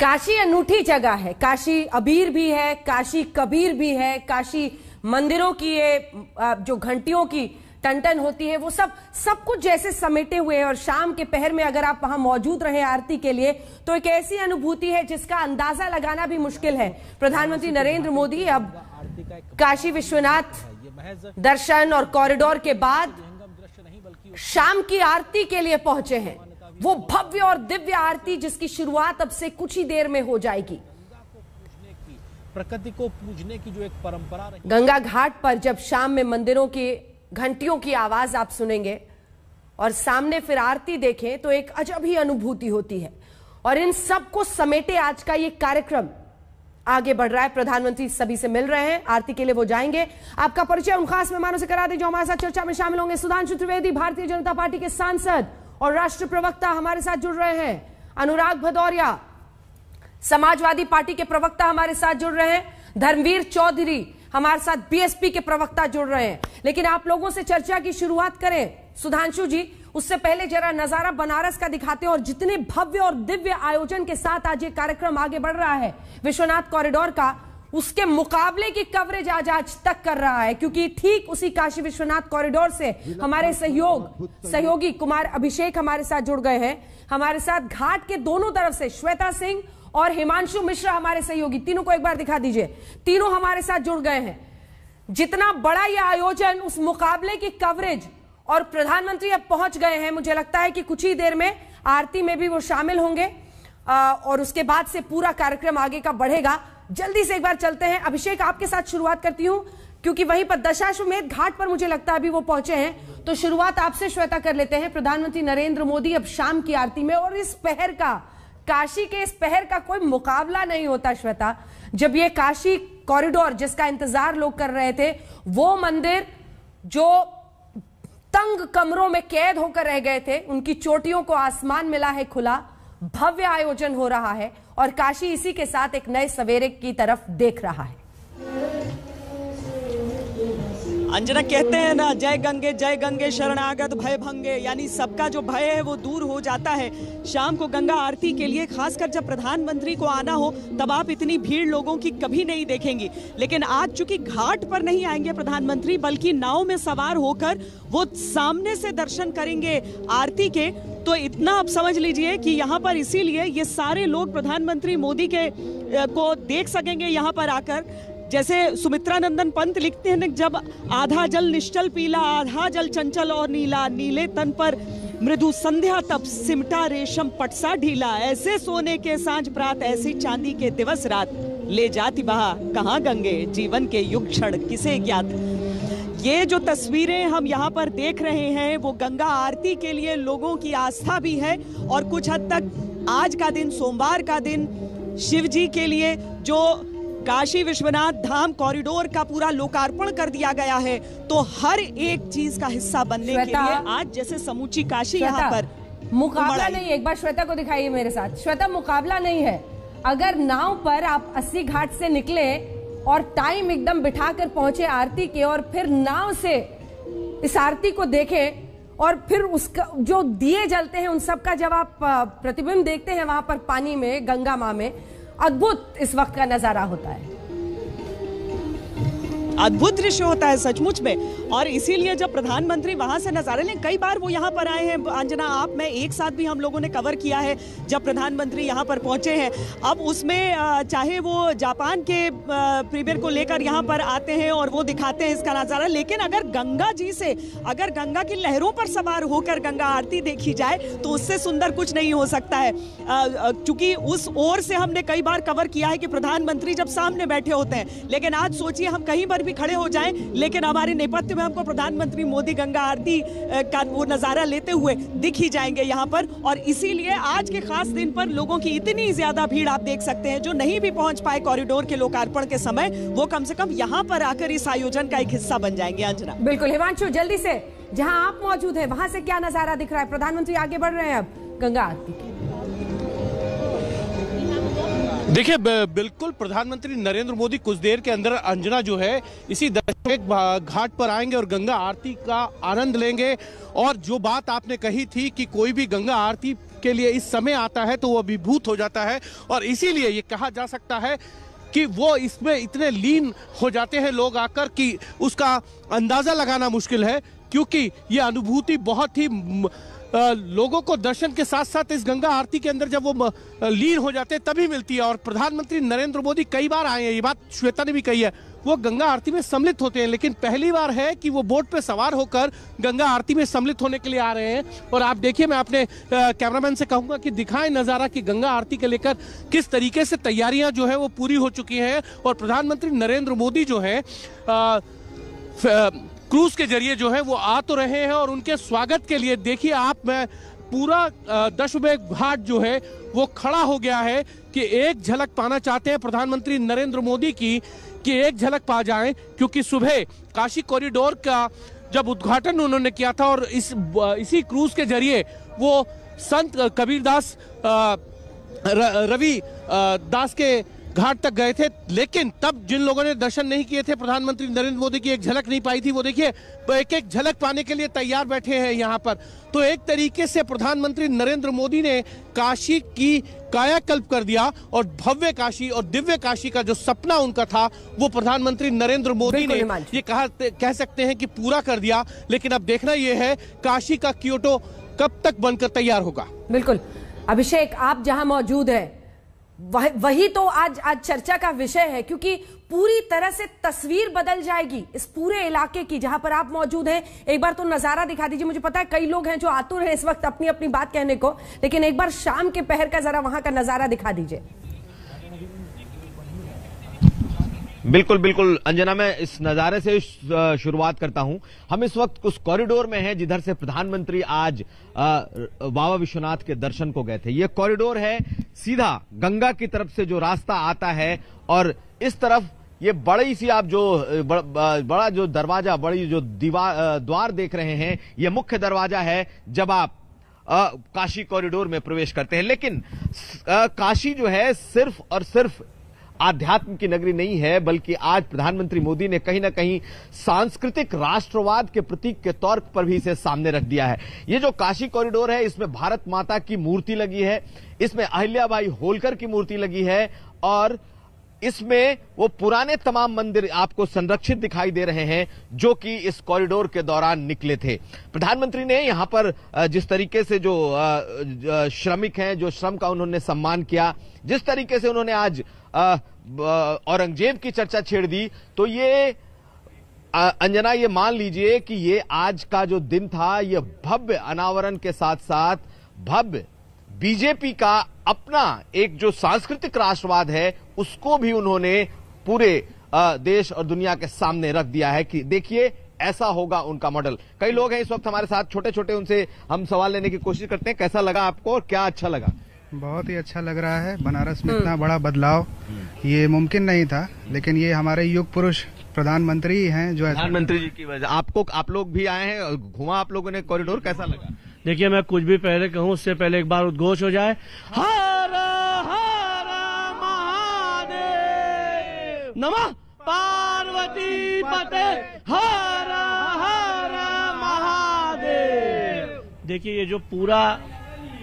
काशी अनूठी जगह है, काशी अबीर भी है, काशी कबीर भी है, काशी मंदिरों की ये जो घंटियों की टन होती है वो सब कुछ जैसे समेटे हुए हैं। और शाम के पहर में अगर आप वहां मौजूद रहे आरती के लिए तो एक ऐसी अनुभूति है जिसका अंदाजा लगाना भी मुश्किल है। प्रधानमंत्री नरेंद्र मोदी अब काशी विश्वनाथ दर्शन और कॉरिडोर के बाद शाम की आरती के लिए पहुंचे हैं। वो भव्य और दिव्य आरती जिसकी शुरुआत अब से कुछ ही देर में हो जाएगी। प्रकृति को पूजने की जो एक परंपरा रही, गंगा घाट पर जब शाम में मंदिरों की घंटियों की आवाज आप सुनेंगे और सामने फिर आरती देखें तो एक अजब ही अनुभूति होती है। और इन सब को समेटे आज का ये कार्यक्रम आगे बढ़ रहा है। प्रधानमंत्री सभी से मिल रहे हैं, आरती के लिए वो जाएंगे। आपका परिचय उन खास मेहमानों से करा दें जो हमारे साथ चर्चा में शामिल होंगे। सुधांशु त्रिवेदी भारतीय जनता पार्टी के सांसद और राष्ट्रीय प्रवक्ता हमारे साथ जुड़ रहे हैं। अनुराग भदौरिया समाजवादी पार्टी के प्रवक्ता हमारे साथ जुड़ रहे हैं। धर्मवीर चौधरी हमारे साथ बीएसपी के प्रवक्ता जुड़ रहे हैं। लेकिन आप लोगों से चर्चा की शुरुआत करें सुधांशु जी, उससे पहले जरा नजारा बनारस का दिखाते हैं और जितने भव्य और दिव्य आयोजन के साथ आज ये कार्यक्रम आगे बढ़ रहा है विश्वनाथ कॉरिडोर का, उसके मुकाबले की कवरेज आज तक कर रहा है। क्योंकि ठीक उसी काशी विश्वनाथ कॉरिडोर से हमारे सहयोगी कुमार अभिषेक हमारे साथ जुड़ गए हैं। हमारे साथ घाट के दोनों तरफ से श्वेता सिंह और हिमांशु मिश्रा हमारे सहयोगी, तीनों को एक बार दिखा दीजिए, तीनों हमारे साथ जुड़ गए हैं। जितना बड़ा यह आयोजन, उस मुकाबले की कवरेज, और प्रधानमंत्री अब पहुंच गए हैं। मुझे लगता है कि कुछ ही देर में आरती में भी वो शामिल होंगे और उसके बाद से पूरा कार्यक्रम आगे का बढ़ेगा। जल्दी से एक बार चलते हैं। अभिषेक, आपके साथ शुरुआत करती हूं क्योंकि वहीं पर दशाश्वमेध घाट पर मुझे लगता है अभी वो पहुंचे हैं, तो शुरुआत आपसे श्वेता कर लेते हैं। प्रधानमंत्री नरेंद्र मोदी अब शाम की आरती में, और इस पहर का, काशी के इस पहर का कोई मुकाबला नहीं होता श्वेता। जब ये काशी कॉरिडोर जिसका इंतजार लोग कर रहे थे, वो मंदिर जो तंग कमरों में कैद होकर रह गए थे, उनकी चोटियों को आसमान मिला है खुला, भव्य आयोजन हो रहा है और काशी इसी के साथ एक नए सवेरे की तरफ देख रहा है। अंजना, कहते हैं ना, जय गंगे शरणागत भय भंगे, यानी सबका जो भय है वो दूर हो जाता है शाम को गंगा आरती के लिए। खासकर जब प्रधानमंत्री को आना हो तब आप इतनी भीड़ लोगों की कभी नहीं देखेंगी। लेकिन आज चूंकि घाट पर नहीं आएंगे प्रधानमंत्री, बल्कि नाव में सवार होकर वो सामने से दर्शन करेंगे आरती के, तो इतना आप समझ लीजिए कि यहाँ पर इसीलिए ये सारे लोग प्रधानमंत्री मोदी के को देख सकेंगे यहाँ पर आकर। जैसे सुमित्रा नंदन पंत लिखते हैं, जब आधा जल निश्चल पीला, आधा जल चंचल और नीला, नीले तन पर मृदु संध्या तप, सिमटा रेशम पटसा ढीला, ऐसे सोने के सांझ प्रात, ऐसी चांदी के दिवस रात, ले जाती बहा कहाँ गंगे, जीवन के युग क्षण किसे ज्ञात। ये जो तस्वीरें हम यहाँ पर देख रहे हैं वो गंगा आरती के लिए लोगों की आस्था भी है, और कुछ हद तक आज का दिन, सोमवार का दिन, शिव जी के लिए जो काशी विश्वनाथ धाम कॉरिडोर का पूरा लोकार्पण कर दिया गया है, तो हर एक चीज का हिस्सा बनने के लिए आज जैसे समूची काशी यहाँ पर मुकाबला नहीं। एक बार श्वेता को दिखाइए मेरे साथ। श्वेता, मुकाबला नहीं है। अगर नाव पर आप 80 घाट से निकले और टाइम एकदम बिठाकर पहुंचे आरती के, और फिर नाव से इस आरती को देखें और फिर उसका जो दिए जलते हैं उन सब का जब आप प्रतिबिंब देखते हैं वहां पर पानी में, गंगा मां में, अद्भुत इस वक्त का नजारा होता है। अद्भुत दृश्य होता है सचमुच में। और इसीलिए जब प्रधानमंत्री वहां से नजारे लें, कई बार वो यहाँ पर आए हैं अंजना, आप मैं एक साथ भी हम लोगों ने कवर किया है जब प्रधानमंत्री यहाँ पर पहुंचे हैं। अब उसमें चाहे वो जापान के प्रीमियर को लेकर यहाँ पर आते हैं और वो दिखाते हैं इसका नजारा, लेकिन अगर गंगा जी से, अगर गंगा की लहरों पर सवार होकर गंगा आरती देखी जाए तो उससे सुंदर कुछ नहीं हो सकता है। चूंकि उस ओर से हमने कई बार कवर किया है कि प्रधानमंत्री जब सामने बैठे होते हैं, लेकिन आज सोचिए हम कहीं पर भी खड़े हो जाएं, लेकिन हमारे नेपथ्य में हमको प्रधानमंत्री मोदी गंगा आरती का वो नजारा लेते हुए दिख ही जाएंगे यहाँ पर। और इसीलिए आज के खास दिन पर लोगों की इतनी ज्यादा भीड़ आप देख सकते हैं। जो नहीं भी पहुंच पाए कॉरिडोर के लोकार्पण के समय, वो कम से कम यहाँ पर आकर इस आयोजन का एक हिस्सा बन जाएंगे। अंजना, बिल्कुल। हिमांशु, जल्दी से, जहां आप मौजूद है वहां से क्या नजारा दिख रहा है? प्रधानमंत्री आगे बढ़ रहे हैं अब गंगा आरती की। देखिए, बिल्कुल प्रधानमंत्री नरेंद्र मोदी कुछ देर के अंदर अंजना जो है इसी दशाश्वमेध घाट पर आएंगे और गंगा आरती का आनंद लेंगे। और जो बात आपने कही थी कि कोई भी गंगा आरती के लिए इस समय आता है तो वो अभिभूत हो जाता है। और इसीलिए ये कहा जा सकता है कि वो इसमें इतने लीन हो जाते हैं लोग आकर कि उसका अंदाजा लगाना मुश्किल है, क्योंकि ये अनुभूति बहुत ही लोगों को दर्शन के साथ साथ इस गंगा आरती के अंदर जब वो लीन हो जाते हैं तभी मिलती है। और प्रधानमंत्री नरेंद्र मोदी कई बार आए हैं, ये बात श्वेता ने भी कही है, वो गंगा आरती में सम्मिलित होते हैं, लेकिन पहली बार है कि वो बोट पे सवार होकर गंगा आरती में सम्मिलित होने के लिए आ रहे हैं। और आप देखिए, मैं अपने कैमरामैन से कहूंगा कि दिखाएं नजारा कि गंगा आरती के लेकर किस तरीके से तैयारियां जो है वो पूरी हो चुकी हैं। और प्रधानमंत्री नरेंद्र मोदी जो है क्रूज के जरिए जो है वो आ तो रहे हैं और उनके स्वागत के लिए देखिए आप, मैं पूरा दशमेश घाट जो है वो खड़ा हो गया है कि एक झलक पाना चाहते हैं प्रधानमंत्री नरेंद्र मोदी की, कि एक झलक पा जाएं, क्योंकि सुबह काशी कॉरिडोर का जब उद्घाटन उन्होंने किया था और इसी क्रूज के जरिए वो संत कबीरदास रवि दास के घाट तक गए थे। लेकिन तब जिन लोगों ने दर्शन नहीं किए थे प्रधानमंत्री नरेंद्र मोदी की, एक झलक नहीं पाई थी, वो देखिए एक एक झलक पाने के लिए तैयार बैठे हैं यहाँ पर। तो एक तरीके से प्रधानमंत्री नरेंद्र मोदी ने काशी की कायाकल्प कर दिया और भव्य काशी और दिव्य काशी का जो सपना उनका था वो प्रधानमंत्री नरेंद्र मोदी ने ये कह सकते हैं कि पूरा कर दिया। लेकिन अब देखना यह है काशी का क्योटो कब तक बनकर तैयार होगा। बिल्कुल अभिषेक, आप जहां मौजूद है वही तो आज चर्चा का विषय है, क्योंकि पूरी तरह से तस्वीर बदल जाएगी इस पूरे इलाके की जहां पर आप मौजूद हैं। एक बार तो नजारा दिखा दीजिए, मुझे पता है कई लोग हैं जो आतुर हैं इस वक्त अपनी अपनी बात कहने को, लेकिन एक बार शाम के पहर का जरा वहां का नजारा दिखा दीजिए। बिल्कुल बिल्कुल अंजना, मैं इस नजारे से शुरुआत करता हूं। हम इस वक्त उस कॉरिडोर में हैं जिधर से प्रधानमंत्री आज बाबा विश्वनाथ के दर्शन को गए थे। ये कॉरिडोर है सीधा गंगा की तरफ से जो रास्ता आता है, और इस तरफ ये बड़ी सी आप जो बड़ा जो दरवाजा, बड़ी जो द्वार देख रहे हैं, ये मुख्य दरवाजा है जब आप काशी कॉरिडोर में प्रवेश करते हैं। लेकिन काशी जो है सिर्फ और सिर्फ आध्यात्म की नगरी नहीं है, बल्कि आज प्रधानमंत्री मोदी ने कहीं ना कहीं सांस्कृतिक राष्ट्रवाद के प्रतीक के तौर पर भी इसे सामने रख दिया है। ये जो काशी कॉरिडोर है, इसमें भारत माता की मूर्ति लगी है, इसमें अहिल्याबाई होलकर की मूर्ति लगी है, और इसमें वो पुराने तमाम मंदिर आपको संरक्षित दिखाई दे रहे हैं जो कि इस कॉरिडोर के दौरान निकले थे। प्रधानमंत्री ने यहां पर जिस तरीके से जो श्रमिक हैं, जो श्रम का उन्होंने सम्मान किया, जिस तरीके से उन्होंने आज औरंगजेब की चर्चा छेड़ दी, तो ये अंजना ये मान लीजिए कि ये आज का जो दिन था, ये भव्य अनावरण के साथ साथ भव्य बीजेपी का अपना एक जो सांस्कृतिक राष्ट्रवाद है उसको भी उन्होंने पूरे देश और दुनिया के सामने रख दिया है कि देखिए ऐसा होगा उनका मॉडल। कई लोग हैं इस वक्त हमारे साथ, छोटे छोटे, उनसे हम सवाल लेने की कोशिश करते हैं। कैसा लगा आपको और क्या अच्छा लगा? बहुत ही अच्छा लग रहा है। बनारस में इतना बड़ा बदलाव ये मुमकिन नहीं था, लेकिन ये हमारे युग पुरुष प्रधानमंत्री हैं जो प्रधानमंत्री जी की वजह। आप लोग भी आए हैं, घुमा आप लोगों ने कॉरिडोर, कैसा लगा? देखिए, मैं कुछ भी पहले कहूं उससे पहले एक बार उद्घोष हो जाए, हर हर महादेव, नमः पार्वती पते, हर हर महादेव। देखिए, ये जो पूरा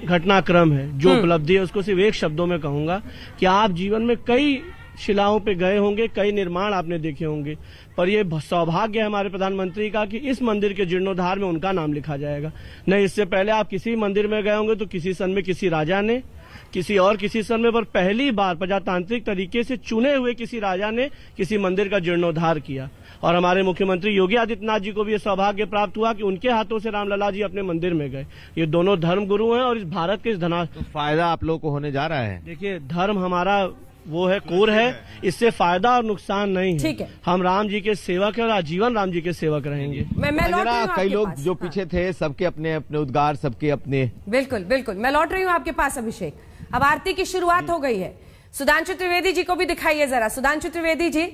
घटनाक्रम है, जो उपलब्धि है, उसको सिर्फ एक शब्दों में कहूंगा कि आप जीवन में कई शिलाओं पे गए होंगे, कई निर्माण आपने देखे होंगे, पर यह सौभाग्य है हमारे प्रधानमंत्री का कि इस मंदिर के जीर्णोद्धार में उनका नाम लिखा जाएगा। नहीं, इससे पहले आप किसी मंदिर में गए होंगे तो किसी सन में किसी राजा ने, किसी सन में, पर पहली बार प्रजातांत्रिक तरीके से चुने हुए किसी राजा ने किसी मंदिर का जीर्णोद्धार किया। और हमारे मुख्यमंत्री योगी आदित्यनाथ जी को भी यह सौभाग्य प्राप्त हुआ कि उनके हाथों से रामलला जी अपने मंदिर में गए। ये दोनों धर्म गुरु हैं और इस भारत के इस तो फायदा आप लोगों को होने जा रहा है। देखिए, धर्म हमारा वो है, कोर है, इससे फायदा और नुकसान नहीं है। ठीक है, हम राम जी के सेवक हैं और आजीवन राम जी के सेवक रहेंगे। कई लोग जो पीछे थे, सबके अपने अपने उद्गार, सबके अपने। बिल्कुल बिल्कुल, मैं लौट रही हूँ आपके पास अभिषेक। अब आरती की शुरुआत हो गई है, सुधांशु त्रिवेदी जी को भी दिखाइए जरा। सुधांशु त्रिवेदी जी,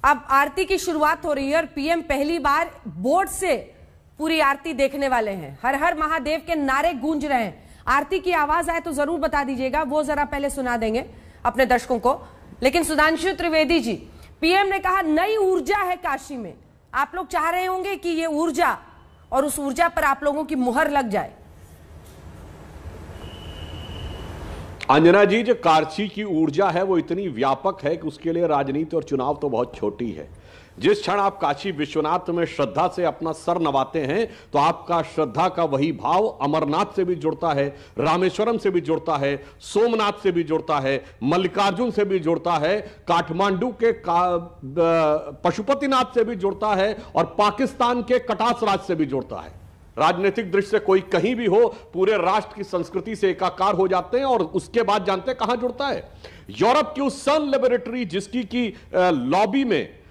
अब आरती की शुरुआत हो रही है और पीएम पहली बार बोर्ड से पूरी आरती देखने वाले हैं। हर हर महादेव के नारे गूंज रहे हैं। आरती की आवाज आए तो जरूर बता दीजिएगा, वो जरा पहले सुना देंगे अपने दर्शकों को। लेकिन सुधांशु त्रिवेदी जी, पीएम ने कहा नई ऊर्जा है काशी में। आप लोग चाह रहे होंगे कि ये ऊर्जा और उस ऊर्जा पर आप लोगों की मुहर लग जाए। अंजना जी, जो काशी की ऊर्जा है वो इतनी व्यापक है कि उसके लिए राजनीति और चुनाव तो बहुत छोटी है। जिस क्षण आप काशी विश्वनाथ में श्रद्धा से अपना सर नवाते हैं तो आपका श्रद्धा का वही भाव अमरनाथ से भी जुड़ता है, रामेश्वरम से भी जुड़ता है, सोमनाथ से भी जुड़ता है, मल्लिकार्जुन से भी जुड़ता है, काठमांडू के पशुपतिनाथ से भी जुड़ता है और पाकिस्तान के कटास राज से भी जुड़ता है। राजनीतिक दृष्टि से कोई कहीं भी हो, पूरे राष्ट्र की संस्कृति से एकाकार हो जाते हैं और उसके बाद जानते हैं कहां जुड़ता है। यूरोप की उस सन लेबोरेटरी जिसकी की लॉबी में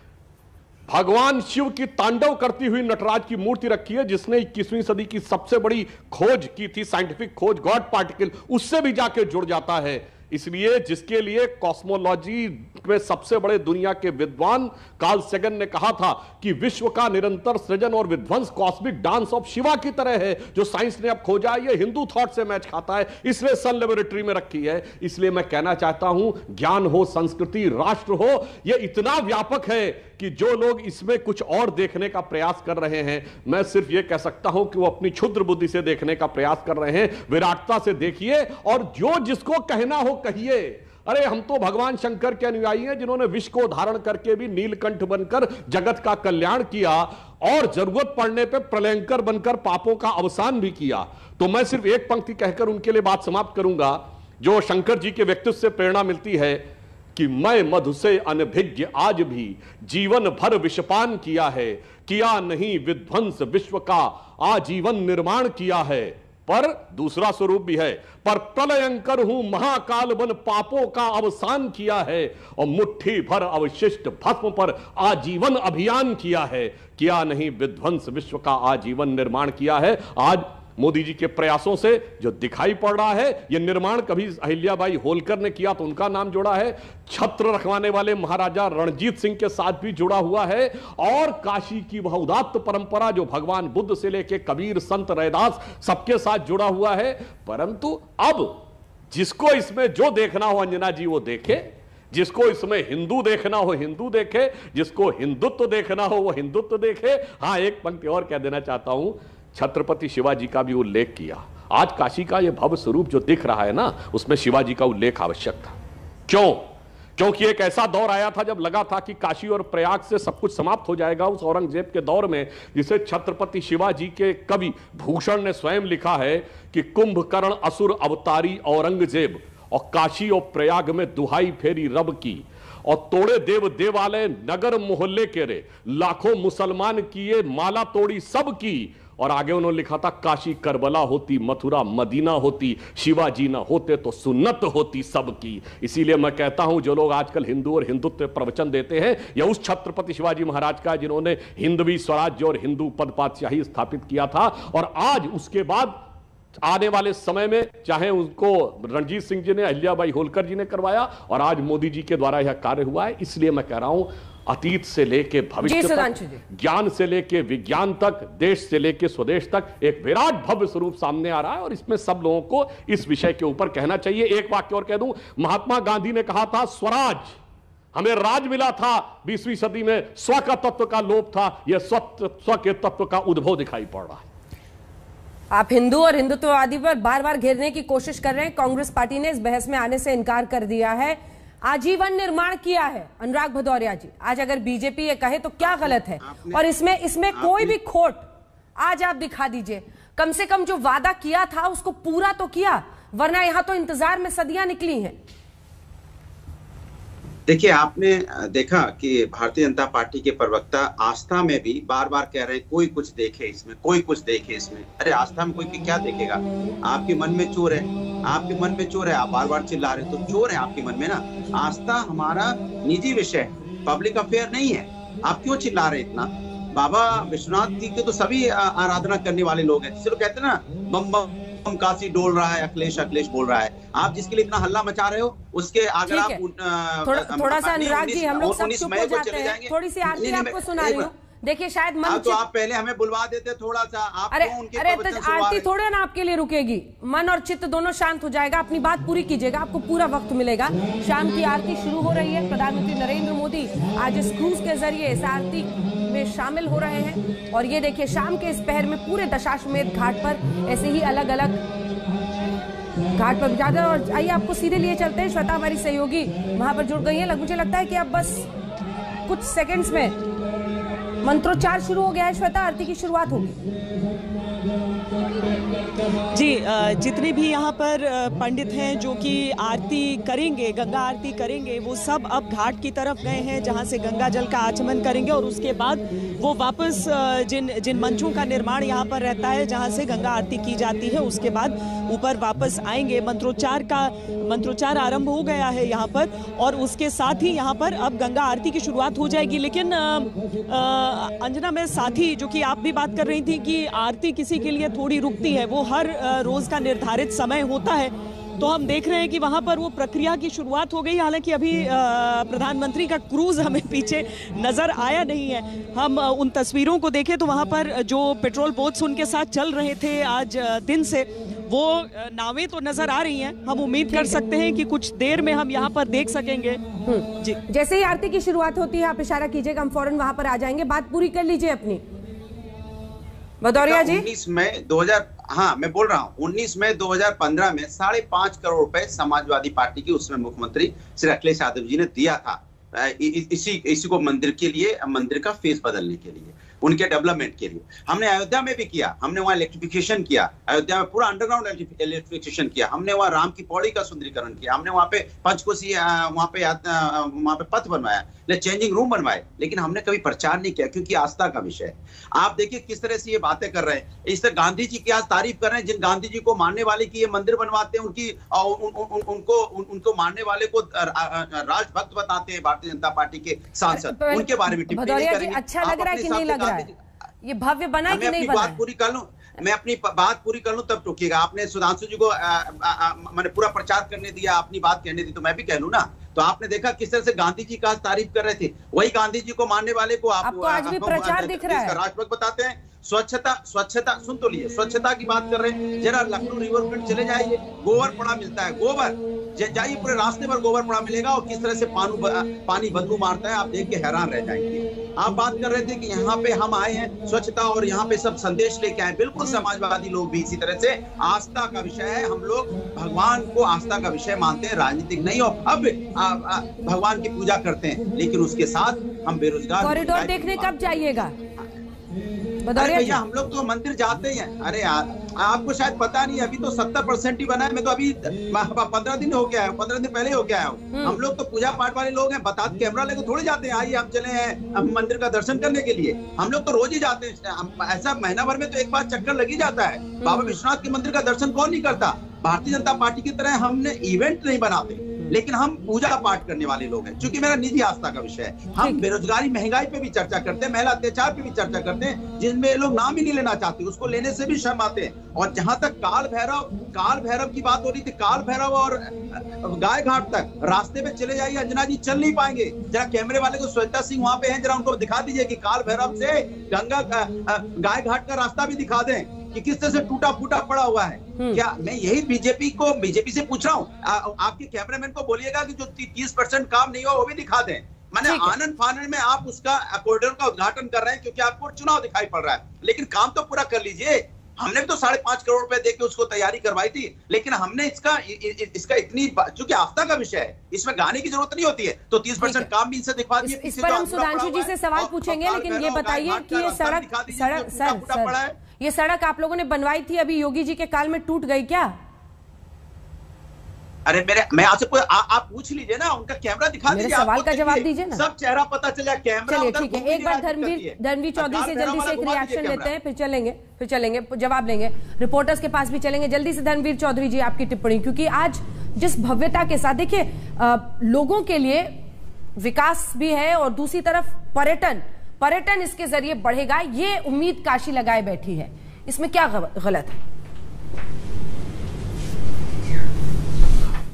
भगवान शिव की तांडव करती हुई नटराज की मूर्ति रखी है, जिसने 21वीं सदी की सबसे बड़ी खोज की थी, साइंटिफिक खोज, गॉड पार्टिकल, उससे भी जाके जुड़ जाता है। इसलिए जिसके लिए कॉस्मोलॉजी में सबसे बड़े दुनिया के विद्वान कार्ल सेगन ने कहा था कि विश्व का निरंतर सृजन और विध्वंस कॉस्मिक डांस ऑफ शिवा की तरह है, जो साइंस ने अब खोजा, ये हिंदू थॉट से मैच खाता है, इसलिए सन लेबोरेटरी में रखी है। इसलिए मैं कहना चाहता हूं, ज्ञान हो, संस्कृति, राष्ट्र हो, यह इतना व्यापक है कि जो लोग इसमें कुछ और देखने का प्रयास कर रहे हैं, मैं सिर्फ यह कह सकता हूं कि वो अपनी क्षुद्र बुद्धि से देखने का प्रयास कर रहे हैं। विराटता से देखिए और जो जिसको कहना हो कहिए। अरे हम तो भगवान शंकर के अनुयायी हैं, जिन्होंने विष को धारण करके भी नीलकंठ बनकर जगत का कल्याण किया और जरूरत पड़ने पे प्रलयंकर बनकर पापों का अवसान भी किया। तो मैं सिर्फ एक पंक्ति कहकर उनके लिए बात समाप्त करूंगा, जो शंकर जी के व्यक्तित्व से प्रेरणा मिलती है कि मैं मधु से अनभिज्ञ आज भी जीवन भर विषपान किया है, किया नहीं विध्वंस विश्व का आजीवन निर्माण किया है। पर दूसरा स्वरूप भी है, पर प्रलयंकर हूं महाकाल बन पापों का अवसान किया है और मुट्ठी भर अवशिष्ट भस्म पर आजीवन अभियान किया है, किया नहीं विध्वंस विश्व का आजीवन निर्माण किया है। आज मोदी जी के प्रयासों से जो दिखाई पड़ रहा है, यह निर्माण कभी अहिल्याबाई होलकर ने किया तो उनका नाम जुड़ा है, छत्र रखवाने वाले महाराजा रणजीत सिंह के साथ भी जुड़ा हुआ है, और काशी की वह उदात्त परंपरा जो भगवान बुद्ध से लेकर कबीर, संत रैदास सबके साथ जुड़ा हुआ है। परंतु अब जिसको इसमें जो देखना हो अंजना जी वो देखे, जिसको इसमें हिंदू देखना हो हिंदू देखे, जिसको हिंदुत्व देखना हो वो हिंदुत्व देखे। हां, एक पंक्ति और कह देना चाहता हूं, छत्रपति शिवाजी का भी उल्लेख किया। आज काशी का यह भव्य स्वरूप जो दिख रहा है ना, उसमें शिवाजी का उल्लेख आवश्यक था। क्यों? क्योंकि एक ऐसा दौर आया था जब लगा था कि काशी और प्रयाग से सब कुछ समाप्त हो जाएगा। उस औरंगजेब के दौर में, जिसे छत्रपति शिवाजी के कवि भूषण ने स्वयं लिखा है कि कुंभकर्ण असुर अवतारी औरंगजेब, और काशी और प्रयाग में दुहाई फेरी रब की, और तोड़े देव देवालय नगर मोहल्ले के रे, लाखों मुसलमान किए माला तोड़ी सब की। और आगे उन्होंने लिखा था, काशी करबला होती, मथुरा मदीना होती, शिवाजी ना होते तो सुन्नत होती सबकी। इसीलिए मैं कहता हूं, जो लोग आजकल हिंदू और हिंदुत्व प्रवचन देते हैं, यह उस छत्रपति शिवाजी महाराज का, जिन्होंने हिंदवी स्वराज्य और हिंदू पद पातशाही स्थापित किया था। और आज उसके बाद आने वाले समय में, चाहे उनको रणजीत सिंह जी ने, अहिल्याबाई होलकर जी ने करवाया, और आज मोदी जी के द्वारा यह कार्य हुआ है। इसलिए मैं कह रहा हूं, अतीत से लेके भविष्य तक, ज्ञान से लेके विज्ञान तक, देश से लेके स्वदेश तक एक विराट भव्य स्वरूप सामने आ रहा है। और इसमें सब लोगों को इस विषय के ऊपर कहना चाहिए। एक वाक्य और कह दूं, महात्मा गांधी ने कहा था, स्वराज, हमें राज मिला था 20वीं सदी में, स्व का तत्व का लोप था, यह स्व के तत्व का उद्भव दिखाई पड़ रहा है। आप हिंदू और हिंदुत्ववादी पर बार बार घेरने की कोशिश कर रहे हैं। कांग्रेस पार्टी ने इस बहस में आने से इनकार कर दिया है। आजीवन निर्माण किया है अनुराग भदौरिया जी। आज अगर बीजेपी ये कहे तो क्या गलत है? और इसमें कोई भी खोट आज आप दिखा दीजिए। कम से कम जो वादा किया था उसको पूरा तो किया, वरना यहां तो इंतजार में सदियां निकली हैं। देखिए, आपने देखा कि भारतीय जनता पार्टी के प्रवक्ता आस्था में भी बार बार कह रहे हैं, कोई कुछ देखे इसमें, कोई कुछ देखे इसमें। अरे आस्था में कोई क्या देखेगा? आपके मन में चोर है, आपके मन में चोर है, आप बार बार चिल्ला रहे, तो चोर है आपके मन में ना। आस्था हमारा निजी विषय है, पब्लिक अफेयर नहीं है। आप क्यों चिल्ला रहे इतना? बाबा विश्वनाथ जी के तो सभी आराधना करने वाले लोग हैं। चलो कहते हैं ना, बम बम काशी डोल रहा है, अखिलेश अखिलेश बोल रहा है। आप जिसके लिए इतना हल्ला मचा रहे हो, उसके अगर आप थोड़ा सा अनुराग जी, हम लोग सब चुप हो जाते हैं। थोड़ी सी आरती आपको सुना रही हूँ। देखिए, शायद मन, तो आप पहले हमें बुलवा देते थोड़ा सा। आप अरे आरती थोड़े ना आपके लिए रुकेगी, मन और चित्त दोनों शांत हो जाएगा। अपनी बात पूरी कीजिएगा, आपको पूरा वक्त मिलेगा। शाम की आरती शुरू हो रही है। प्रधानमंत्री नरेंद्र मोदी आज इस क्रूज के जरिए इस आरती में शामिल हो रहे हैं। और ये देखिए, शाम के इस पहर में पूरे दशाश्वमेध घाट पर ऐसे ही अलग अलग घाट पर बिठा दें। और आइए आपको सीधे लिए चलते हैं, श्वेता हमारी सहयोगी वहां पर जुड़ गई है। मुझे लगता है कि अब बस कुछ सेकंड्स में मंत्रोच्चार शुरू हो गया है। श्वेता, आरती की शुरुआत होगी। जी, जितने भी यहाँ पर पंडित हैं जो कि आरती करेंगे, गंगा आरती करेंगे, वो सब अब घाट की तरफ गए हैं जहाँ से गंगा जल का आचमन करेंगे और उसके बाद वो वापस जिन मंचों का निर्माण यहाँ पर रहता है जहाँ से गंगा आरती की जाती है, उसके बाद ऊपर वापस आएंगे। मंत्रोच्चार आरंभ हो गया है यहाँ पर और उसके साथ ही यहाँ पर अब गंगा आरती की शुरुआत हो जाएगी। लेकिन अंजना, मैं साथ ही जो कि आप भी बात कर रही थी कि आरती किसी के लिए थोड़ी रुकती है, वो हर रोज का निर्धारित समय होता है, तो हम देख रहे हैं कि वहां पर वो प्रक्रिया की शुरुआत हो गई। हालांकि अभी प्रधानमंत्री का क्रूज हमें पीछे नजर आया नहीं है। हम उन तस्वीरों को देखें तो वहां पर जो पेट्रोल बोट्स उनके साथ चल रहे थे आज दिन से, वो नावें तो नजर आ रही हैं। हम उम्मीद कर सकते हैं कि कुछ देर में हम यहाँ पर देख सकेंगे। जी, जैसे ही आरती की शुरुआत होती है आप इशारा कीजिएगा, हम फौरन वहां पर आ जाएंगे। बात पूरी कर लीजिए अपनी, भदौरिया जी। 19 मई 2000, हाँ मैं बोल रहा हूँ, 19 मई 2015 में 5.5 करोड़ रुपए समाजवादी पार्टी के उसमें मुख्यमंत्री श्री अखिलेश यादव जी ने दिया था इसी को मंदिर के लिए, मंदिर का फेस बदलने के लिए, उनके डेवलपमेंट के लिए। हमने अयोध्या में भी किया, हमने वहां इलेक्ट्रिफिकेशन किया, अयोध्या में पूरा अंडरग्राउंड इलेक्ट्रिफिकेशन किया, हमने वहां राम की पौड़ी का सुंदरीकरण किया, हमने वहां पे पंचकोसी वहां पे पथ बनवाया, चेंजिंग रूम बनवाए, लेकिन हमने कभी प्रचार नहीं किया क्योंकि आस्था का विषय है। आप देखिए किस तरह से ये बातें कर रहे हैं, इस तरह गांधी जी की आज तारीफ कर रहे हैं, जिन गांधी जी को मानने वाले की ये मंदिर बनवाते हैं, उनको मानने वाले को राजभक्त बताते हैं भारतीय जनता पार्टी के सांसद, उनके बारे में टिप्पणी नहीं करेंगे। अच्छा लग रहा है कि नहीं लग रहा है? ये भव्य बना है कि नहीं बना? बात पूरी कर लूं, मैं अपनी बात पूरी कर लूं तब टोकिएगा। आपने सुधांशु जी को मैंने पूरा प्रचार करने दिया, अपनी बात कहने दी, तो मैं भी कह लूं ना। तो आपने देखा किस तरह से गांधी जी का तारीफ कर रहे थे, वही गांधी जी को मानने वाले को आपको आज भी प्रचार दिख रहा है, राष्ट्रभक्त बताते हैं। स्वच्छता सुन तो लिए, स्वच्छता की बात कर रहे हैं, जरा लखनऊ रिवर फ्रंट चले जाइए, गोबर पड़ा मिलता है, गोबर जाइए पूरे रास्ते पर गोबर पड़ा मिलेगा और किस तरह से पानी बदबू मारता है, आप देख के हैरान रह जाएंगे। आप बात कर रहे थे कि यहाँ पे हम आए हैं स्वच्छता और यहाँ पे सब संदेश लेके आए, बिल्कुल समाजवादी लोग भी इसी तरह से आस्था का विषय है, हम लोग भगवान को आस्था का विषय मानते हैं, राजनीतिक नहीं। और अब भगवान की पूजा करते हैं, लेकिन उसके साथ हम बेरोजगार। कॉरिडोर देखने कब जाइएगा? अरे भैया हम लोग तो मंदिर जाते हैं। अरे यार आपको शायद पता नहीं, अभी तो 70% ही बना है। मैं तो अभी 15 दिन हो गया है, 15 दिन पहले हो गया है। हम लोग तो पूजा पाठ वाले लोग हैं, बता कैमरा लेकर थोड़ी जाते हैं आइए हम चले हैं मंदिर का दर्शन करने के लिए। हम लोग तो रोज ही जाते हैं, ऐसा महीना भर में तो एक बार चक्कर लग ही जाता है। बाबा विश्वनाथ के मंदिर का दर्शन कौन नहीं करता? भारतीय जनता पार्टी की तरह हमने इवेंट नहीं बनाते, लेकिन हम पूजा पाठ करने वाले लोग हैं। क्योंकि मेरा निजी आस्था का विषय है। हम बेरोजगारी महंगाई पे भी चर्चा करते हैं, महिला अत्याचार पे भी चर्चा करते हैं, जिनमें लोग नाम ही नहीं लेना चाहते, उसको लेने से भी शर्म आते हैं। और जहां तक काल भैरव की बात हो रही थी, काल भैरव और गाय घाट तक रास्ते में चले जाइए, अंजना जी चल नहीं पाएंगे। जरा कैमरे वाले को श्वेता सिंह वहां पे हैं, जरा उनको दिखा दीजिए कि काल भैरव से गंगा गाय घाट का रास्ता भी दिखा दें कि किस तरह से टूटा फूटा पड़ा हुआ है। क्या मैं यही बीजेपी से पूछ रहा हूँ, आपके कैमरामैन को बोलिएगा कि जो 30% काम नहीं हुआ वो भी दिखा दें। मैंने आनंद फानन में आप उसका कॉरिडोर का उद्घाटन कर रहे हैं क्योंकि आपको चुनाव दिखाई पड़ रहा है, लेकिन काम तो पूरा कर लीजिए। हमने भी तो 5.5 करोड़ रुपए देके उसको तैयारी करवाई थी, लेकिन हमने इसका इतनी, चूंकि आस्था का विषय है, इसमें गाने की जरूरत नहीं होती है, तो 30% काम भी इनसे दिखवा दिए। इस पर हम सुधांशु जी से सवाल पूछेंगे, लेकिन ये बताइए कि ये सड़क आप लोगों ने बनवाई थी, अभी योगी जी के काल में टूट गई क्या? अरे मैं आपसे आप पूछ लीजिए ना, उनका कैमरा दिखा दीजिए, सवाल का जवाब दीजिए ना, सब चेहरा पता चला। कैमरा चलिए ठीक है, एक बार धर्मवीर चौधरी से जल्दी से एक रिएक्शन लेते हैं, फिर चलेंगे जवाब लेंगे, रिपोर्टर्स के पास भी चलेंगे। जल्दी से धर्मवीर चौधरी जी आपकी टिप्पणी, क्योंकि आज जिस भव्यता के साथ, देखिए लोगों के लिए विकास भी है और दूसरी तरफ पर्यटन इसके जरिए बढ़ेगा, ये उम्मीद काशी लगाए बैठी है। इसमें क्या गलत है?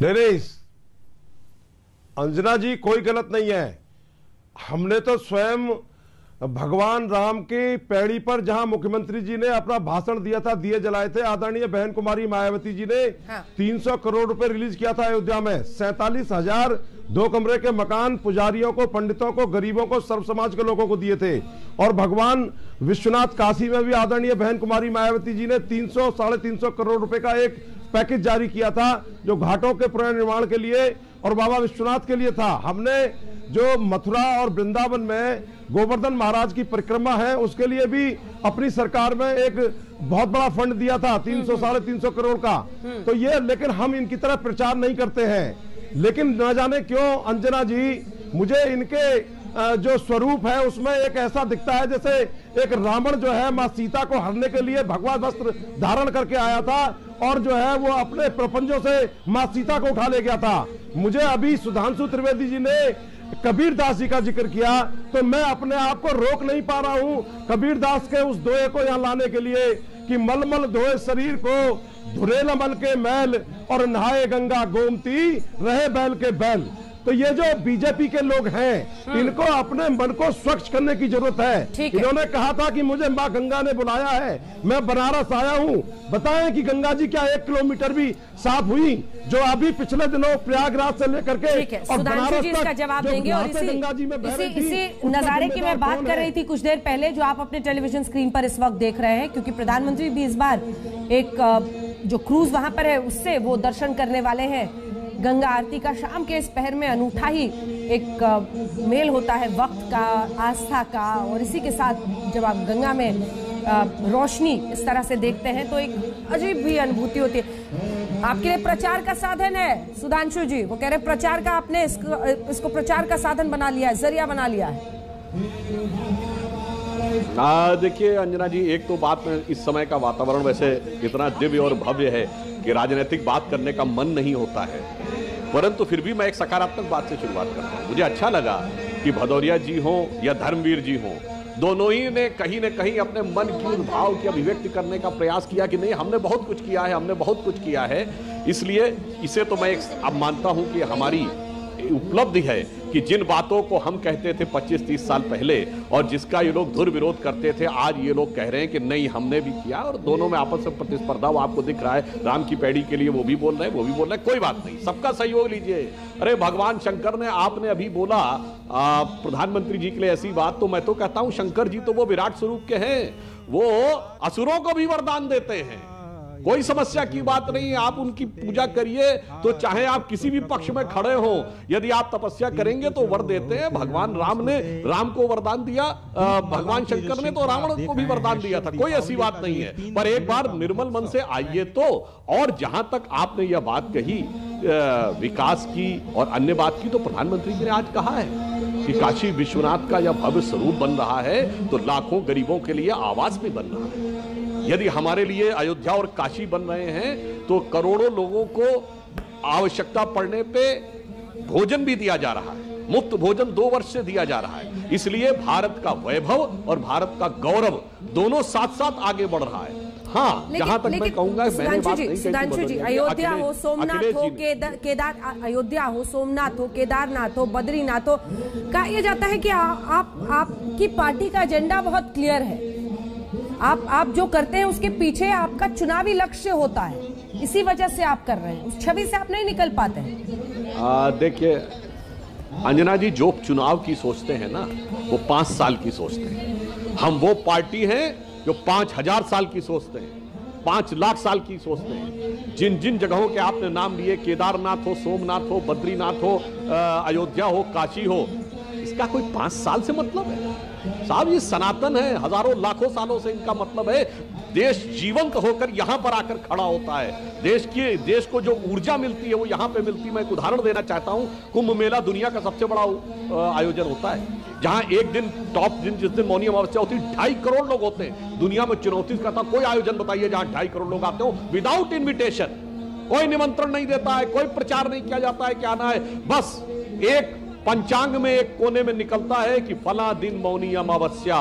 नहीं अंजना जी, कोई गलत नहीं है। हमने तो स्वयं भगवान राम की पैड़ी पर जहां मुख्यमंत्री जी ने अपना भाषण दिया था, दिए जलाए थे, आदरणीय बहन कुमारी मायावती जी ने 300 करोड़ रुपए रिलीज किया था अयोध्या में। 47,000 2 कमरे के मकान पुजारियों को, पंडितों को, गरीबों को, सर्व समाज के लोगों को दिए थे। और भगवान विश्वनाथ काशी में भी आदरणीय बहन कुमारी मायावती जी ने 300 साढ़े 300 करोड़ रुपए का एक पैकेज जारी किया था जो घाटों के पुनर्निर्माण के लिए और बाबा विश्वनाथ के लिए था। हमने जो मथुरा और वृंदावन में गोवर्धन महाराज की परिक्रमा है उसके लिए भी अपनी सरकार में एक बहुत बड़ा फंड दिया था 300-350 करोड़ का। तो ये, लेकिन हम इनकी तरह प्रचार नहीं करते हैं। लेकिन न जाने क्यों अंजना जी, मुझे इनके जो स्वरूप है उसमें एक ऐसा दिखता है जैसे एक रावण जो है माँ सीता को हरने के लिए भगवा वस्त्र धारण करके आया था और जो है वो अपने प्रपंचों से माँ सीता को उठा ले गया था। मुझे अभी सुधांशु त्रिवेदी जी ने कबीर दास जी का जिक्र किया तो मैं अपने आप को रोक नहीं पा रहा हूँ कबीर दास के उस दोहे को यहाँ लाने के लिए कि मलमल धोए शरीर को धुरे न मल के मैल और नहाए गंगा गोमती रहे बैल के बैल। तो ये जो बीजेपी के लोग हैं इनको अपने मन को स्वच्छ करने की जरूरत है। इन्होंने कहा था कि मुझे माँ गंगा ने बुलाया है, मैं बनारस आया हूँ। बताएं कि गंगा जी क्या 1 किलोमीटर भी साफ हुई जो अभी पिछले दिनों प्रयागराज से लेकर के और बनारस तक इसका जवाब देंगे। और इसी नजारे की मैं बात कर रही थी कुछ देर पहले जो आप अपने टेलीविजन स्क्रीन पर इस वक्त देख रहे हैं, क्योंकि प्रधानमंत्री भी इस बार एक जो क्रूज वहां पर है उससे वो दर्शन करने वाले हैं गंगा आरती का। शाम के इस पहर में अनूठा ही एक मेल होता है वक्त का, आस्था का, और इसी के साथ जब आप गंगा में रोशनी इस तरह से देखते हैं तो एक अजीब भी अनुभूति होती है। आपके लिए प्रचार का साधन है सुधांशु जी, वो कह रहे प्रचार का, आपने इसको प्रचार का साधन बना लिया है, जरिया बना लिया है। देखिए अंजना जी, एक तो बात में इस समय का वातावरण वैसे इतना दिव्य और भव्य है कि राजनीतिक बात करने का मन नहीं होता है, परंतु फिर भी मैं एक सकारात्मक बात से शुरुआत करता हूं। मुझे अच्छा लगा कि भदौरिया जी हो या धर्मवीर जी हो, दोनों ही ने कहीं न कहीं अपने मन की भाव की अभिव्यक्ति करने का प्रयास किया कि नहीं हमने बहुत कुछ किया है, हमने बहुत कुछ किया है। इसलिए इसे तो मैं अब मानता हूं कि हमारी उपलब्धि है कि जिन बातों को हम कहते थे 25-30 साल पहले और जिसका ये लोग दुर्विरोध करते थे, आज ये लोग कह रहे हैं कि नहीं हमने भी किया, और दोनों में आपस में प्रतिस्पर्धा वो आपको दिख रहा है। राम की पैड़ी के लिए वो भी बोल रहे हैं, वो भी बोल रहे हैं, कोई बात नहीं, सबका सहयोग लीजिए। अरे भगवान शंकर ने, आपने अभी बोला प्रधानमंत्री जी के लिए ऐसी बात, तो मैं तो कहता हूं शंकर जी तो वो विराट स्वरूप के हैं, वो असुरों को भी वरदान देते हैं, कोई समस्या की बात नहीं है। आप उनकी पूजा करिए तो चाहे आप किसी भी पक्ष में खड़े हो, यदि आप तपस्या करेंगे तो वर देते हैं। भगवान राम ने राम को वरदान दिया, भगवान शंकर ने तो रावण को भी वरदान दिया था, कोई ऐसी बात नहीं है। पर एक बार निर्मल मन से आइए तो। और जहां तक आपने यह बात कही विकास की और अन्य बात की, तो प्रधानमंत्री जी ने आज कहा है कि काशी विश्वनाथ का यह भव्य स्वरूप बन रहा है तो लाखों गरीबों के लिए आवास भी बन रहा है। यदि हमारे लिए अयोध्या और काशी बन रहे हैं तो करोड़ों लोगों को आवश्यकता पड़ने पे भोजन भी दिया जा रहा है, मुफ्त भोजन 2 वर्ष से दिया जा रहा है। इसलिए भारत का वैभव और भारत का गौरव दोनों साथ साथ आगे बढ़ रहा है। हाँ, जहां तक मैं कहूंगा, मैंने बात नहीं कही, अयोध्या हो, सोमनाथ हो, अयोध्या हो, सोमनाथ हो, केदारनाथ हो, बद्रीनाथ हो, कहा जाता है कि आपकी पार्टी का एजेंडा बहुत क्लियर है, आप जो करते हैं उसके पीछे आपका चुनावी लक्ष्य होता है, इसी वजह से आप कर रहे हैं, उस छवि से आप नहीं निकल पाते हैं। देखिए अंजना जी, जो चुनाव की सोचते हैं ना वो 5 साल की सोचते हैं, हम वो पार्टी हैं जो 5000 साल की सोचते हैं, 5 लाख साल की सोचते हैं। जिन जिन जगहों के आपने नाम लिए, केदारनाथ हो, सोमनाथ हो, बद्रीनाथ हो, अयोध्या हो, काशी हो, इसका कोई 5 साल से मतलब है साहब? ये सनातन है, हजारों लाखों सालों से इनका मतलब है। देश जीवंत होकर यहां पर आकर खड़ा होता है। देश को जो ऊर्जा मिलती है वो यहां पे मिलती है। मैं एक उदाहरण देना चाहता हूं, कुंभ मेला दुनिया का सबसे बड़ा आयोजन होता है, जहां एक दिन टॉप दिन जिस दिन मौनी अमावस्या होती है 2.5 करोड़ लोग होते हैं। दुनिया में चुनौती का था, कोई आयोजन बताइए जहां 2.5 करोड़ लोग आते हो विदाउट इन्विटेशन, कोई निमंत्रण नहीं देता है, कोई प्रचार नहीं किया जाता है कि आना है, बस एक पंचांग में एक कोने में निकलता है कि फला दिन मौनी अमावस्या,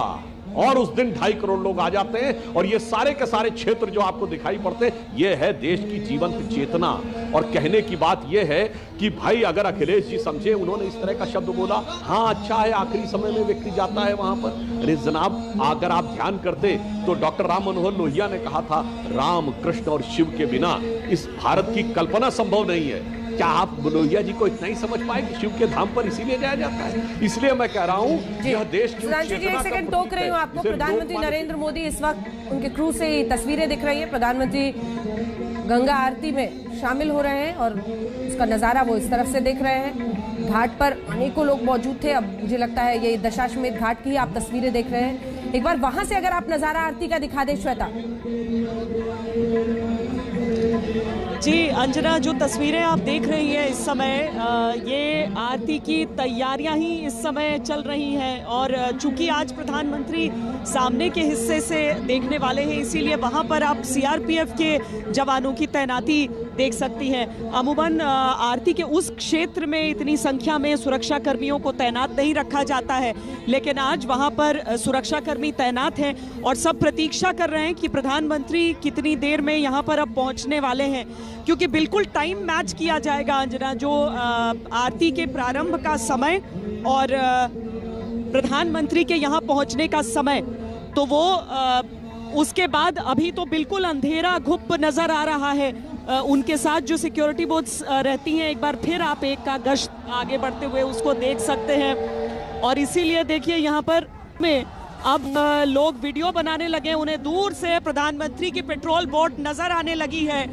और उस दिन 2.5 करोड़ लोग आ जाते हैं। और ये सारे के सारे क्षेत्र जो आपको दिखाई पड़ते हैं, ये है देश की जीवंत चेतना। और कहने की बात ये है कि भाई अगर अखिलेश जी समझे, उन्होंने इस तरह का शब्द बोला, हाँ अच्छा है, आखिरी समय में व्यक्ति जाता है वहां पर। अरे जनाब, अगर आप ध्यान करते तो डॉक्टर राम मनोहर लोहिया ने कहा था, राम कृष्ण और शिव के बिना इस भारत की कल्पना संभव नहीं है। क्या आप लोहिया जी को इतना ही समझ पाए कि शिव के धाम पर इसीलिए जाया जाता है? इसलिए मैं कह रहा हूं यह देश की एक सेकंड टोक रही हूं आपको। प्रधानमंत्री नरेंद्र मोदी इस वक्त उनके क्रूज से तस्वीरें दिख रही है। प्रधानमंत्री गंगा आरती में शामिल हो रहे हैं और उसका नज़ारा वो इस तरफ से देख रहे हैं। घाट पर अनेकों लोग मौजूद थे। अब मुझे लगता है ये दशाश्वमेध घाट की आप तस्वीरें देख रहे हैं। एक बार वहां से अगर आप नज़ारा आरती का दिखा दें श्वेता। जी अंजना, जो तस्वीरें आप देख रही हैं इस समय, ये आरती की तैयारियां ही इस समय चल रही हैं और चूंकि आज प्रधानमंत्री सामने के हिस्से से देखने वाले हैं, इसीलिए वहां पर आप सीआरपीएफ के जवानों की तैनाती देख सकती हैं। अमूमन आरती के उस क्षेत्र में इतनी संख्या में सुरक्षा कर्मियों को तैनात नहीं रखा जाता है, लेकिन आज वहां पर सुरक्षा कर्मी तैनात हैं और सब प्रतीक्षा कर रहे हैं कि प्रधानमंत्री कितनी देर में यहां पर अब पहुंचने वाले हैं, क्योंकि बिल्कुल टाइम मैच किया जाएगा अंजना, जो आरती के प्रारंभ का समय और प्रधानमंत्री के यहाँ पहुँचने का समय, तो वो उसके बाद अभी तो बिल्कुल अंधेरा घुप नजर आ रहा है। उनके साथ जो सिक्योरिटी बोट्स रहती हैं, एक बार फिर आप एक का गश्त आगे बढ़ते हुए उसको देख सकते हैं। और इसीलिए देखिए यहाँ पर में अब लोग वीडियो बनाने लगे, उन्हें दूर से प्रधानमंत्री की पेट्रोल बोट नजर आने लगी है।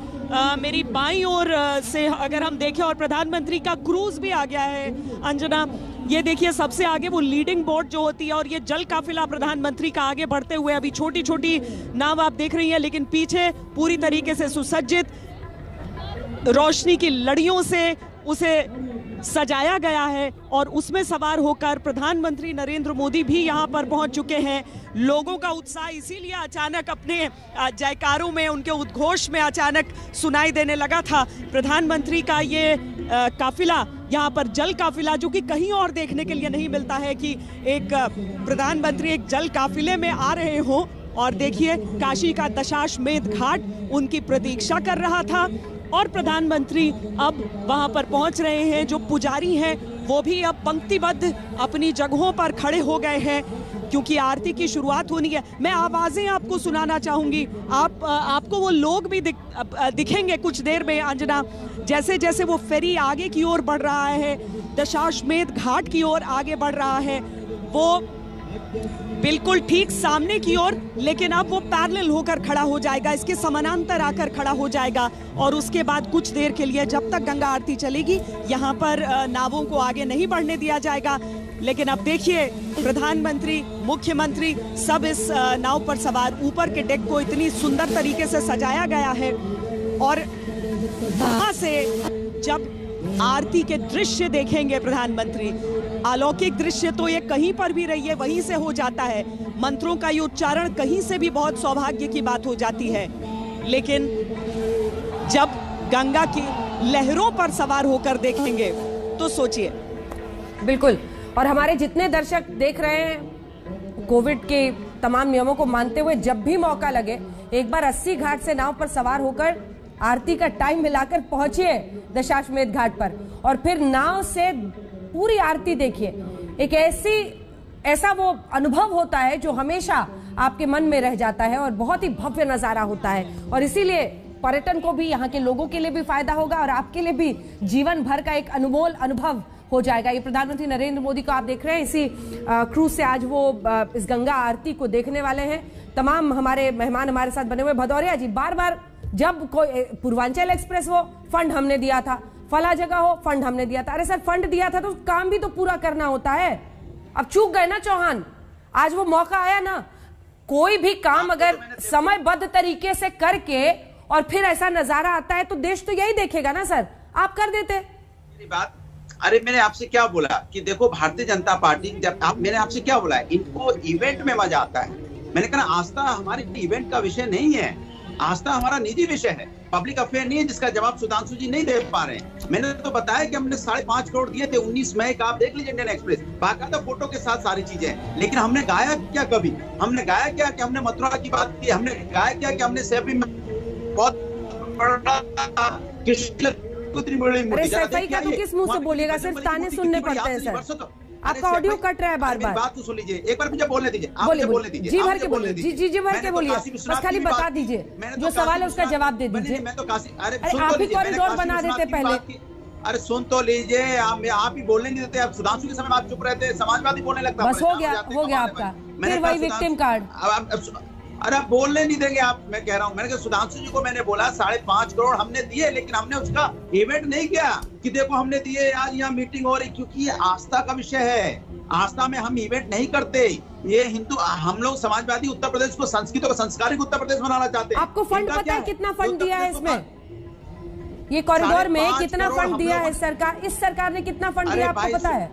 मेरी बाईं ओर से अगर हम देखें, और प्रधानमंत्री का क्रूज भी आ गया है अंजना। ये देखिए सबसे आगे वो लीडिंग बोट जो होती है और ये जल काफिला प्रधानमंत्री का आगे बढ़ते हुए, अभी छोटी छोटी नाव आप देख रही हैं, लेकिन पीछे पूरी तरीके से सुसज्जित रोशनी की लड़ियों से उसे सजाया गया है और उसमें सवार होकर प्रधानमंत्री नरेंद्र मोदी भी यहां पर पहुंच चुके हैं। लोगों का उत्साह इसीलिए अचानक अपने जयकारों में, उनके उद्घोष में अचानक सुनाई देने लगा था। प्रधानमंत्री का ये काफिला, यहाँ पर जल काफिला, जो कि कहीं और देखने के लिए नहीं मिलता है कि एक प्रधानमंत्री एक जल काफिले में आ रहे हों। और देखिए काशी का दशाश्वमेध घाट उनकी प्रतीक्षा कर रहा था और प्रधानमंत्री अब वहां पर पहुंच रहे हैं। जो पुजारी हैं वो भी अब पंक्तिबद्ध अपनी जगहों पर खड़े हो गए हैं, क्योंकि आरती की शुरुआत होनी है। मैं आवाजें आपको सुनाना चाहूंगी, आपको वो लोग भी दिखेंगे कुछ देर में अंजना। जैसे जैसे वो फेरी आगे की ओर बढ़ रहा है, दशाश्वमेध घाट की ओर आगे बढ़ रहा है, वो बिल्कुल ठीक सामने की ओर, लेकिन अब वो पैरेलल होकर खड़ा हो जाएगा, इसके समानांतर आकर खड़ा हो जाएगा। और उसके बाद कुछ देर के लिए, जब तक गंगा आरती चलेगी, यहाँ पर नावों को आगे नहीं बढ़ने दिया जाएगा। लेकिन अब देखिए प्रधानमंत्री, मुख्यमंत्री सब इस नाव पर सवार। ऊपर के डेक को इतनी सुंदर तरीके से सजाया गया है और वहां से जब आरती के दृश्य देखेंगे प्रधानमंत्री, अलौकिक दृश्य तो ये कहीं पर भी रहिए वहीं से हो जाता है। मंत्रों का ये उच्चारण कहीं से भी बहुत सौभाग्य की बात हो जाती है, लेकिन जब गंगा की लहरों पर सवार होकर देखेंगे तो सोचिए। बिल्कुल, और हमारे जितने दर्शक देख रहे हैं, कोविड के तमाम नियमों को मानते हुए जब भी मौका लगे एक बार 80 घाट से नाव पर सवार होकर आरती का टाइम मिलाकर पहुंचिए दशाश्वमेध घाट पर और फिर नाव से पूरी आरती देखिए। एक ऐसा वो अनुभव होता है जो हमेशा आपके मन में रह जाता है और बहुत ही भव्य नजारा होता है। और इसीलिए पर्यटन को भी, यहाँ के लोगों के लिए भी फायदा होगा और आपके लिए भी जीवन भर का एक अनमोल अनुभव हो जाएगा। ये प्रधानमंत्री नरेंद्र मोदी को आप देख रहे हैं, इसी क्रूज से आज वो इस गंगा आरती को देखने वाले हैं। तमाम हमारे मेहमान हमारे साथ बने हुए। भदौरिया जी, बार बार जब कोई पूर्वांचल एक्सप्रेस हो, फंड हमने दिया था, फला जगह हो, फंड हमने दिया था। अरे सर, फंड दिया था तो काम भी तो पूरा करना होता है। अब चूक गए ना चौहान, आज वो मौका आया ना। कोई भी काम अगर समयबद्ध तरीके से करके और फिर ऐसा नजारा आता है तो देश तो यही देखेगा ना सर। आप कर देते मेरी बात। अरे मैंने आपसे क्या बोला कि देखो भारतीय जनता पार्टी, जब मैंने आपसे क्या बोला है, इनको इवेंट में मजा आता है। मैंने कहा आस्था हमारे इवेंट का विषय नहीं है, आस्था हमारा निजी विषय है, पब्लिक अफेयर नहीं है, जिसका जवाब सुधांशु जी नहीं दे पा रहे हैं। मैंने तो बताया कि हमने 5.5 करोड़ दिए थे 19 मई का, आप देख लीजिए इंडियन एक्सप्रेस, बाकायदा फोटो के साथ सारी चीजें। लेकिन हमने गाया क्या कभी? हमने गाया क्या कि हमने मथुरा की बात की? हमने गाया क्या कि हमने सैफी में बहुत बड़ा सफाई का तो किस मुंह से बोलिएगा? सिर्फ ताने सुनने पड़ते हैं सर। आपका ऑडियो कट रहा है बार बार। बात तो सुन लीजिए, एक बार मुझे बोलने दीजिए। आप बोलिए, बोलने दीजिए, जी भर के बोलिए, जी भर के बोलिए, बस खाली बता दीजिए जो सवाल है उसका जवाब दे दीजिए। मैं तो काशी, अरे आप ही कॉरिडोर बना देते पहले। अरे सुन तो लीजिए, आप ही बोलने नहीं देते। अब सुधांशु के समय आप चुप रहते, समाजवादी बोलने लगता। बस हो गया आपका, फिर वही विक्टिम कार्ड। अरे आप बोलने नहीं देंगे आप। मैं कह रहा हूँ, मैंने कहा सुधांशु जी को मैंने बोला 5.5 करोड़ हमने दिए, लेकिन हमने उसका इवेंट नहीं किया कि देखो हमने दिए, आज यहाँ मीटिंग हो रही, क्योंकि ये आस्था का विषय है। आस्था में हम इवेंट नहीं करते। ये हिंदू, हम लोग समाजवादी उत्तर प्रदेश को, संस्कृत और संस्कारिक उत्तर प्रदेश बनाना चाहते हैं। आपको फंड पता है कितना फंड दिया है इसमें? ये कॉरिडोर में कितना फंड दिया है सरकार? इस सरकार ने कितना फंड दिया आपको पता है?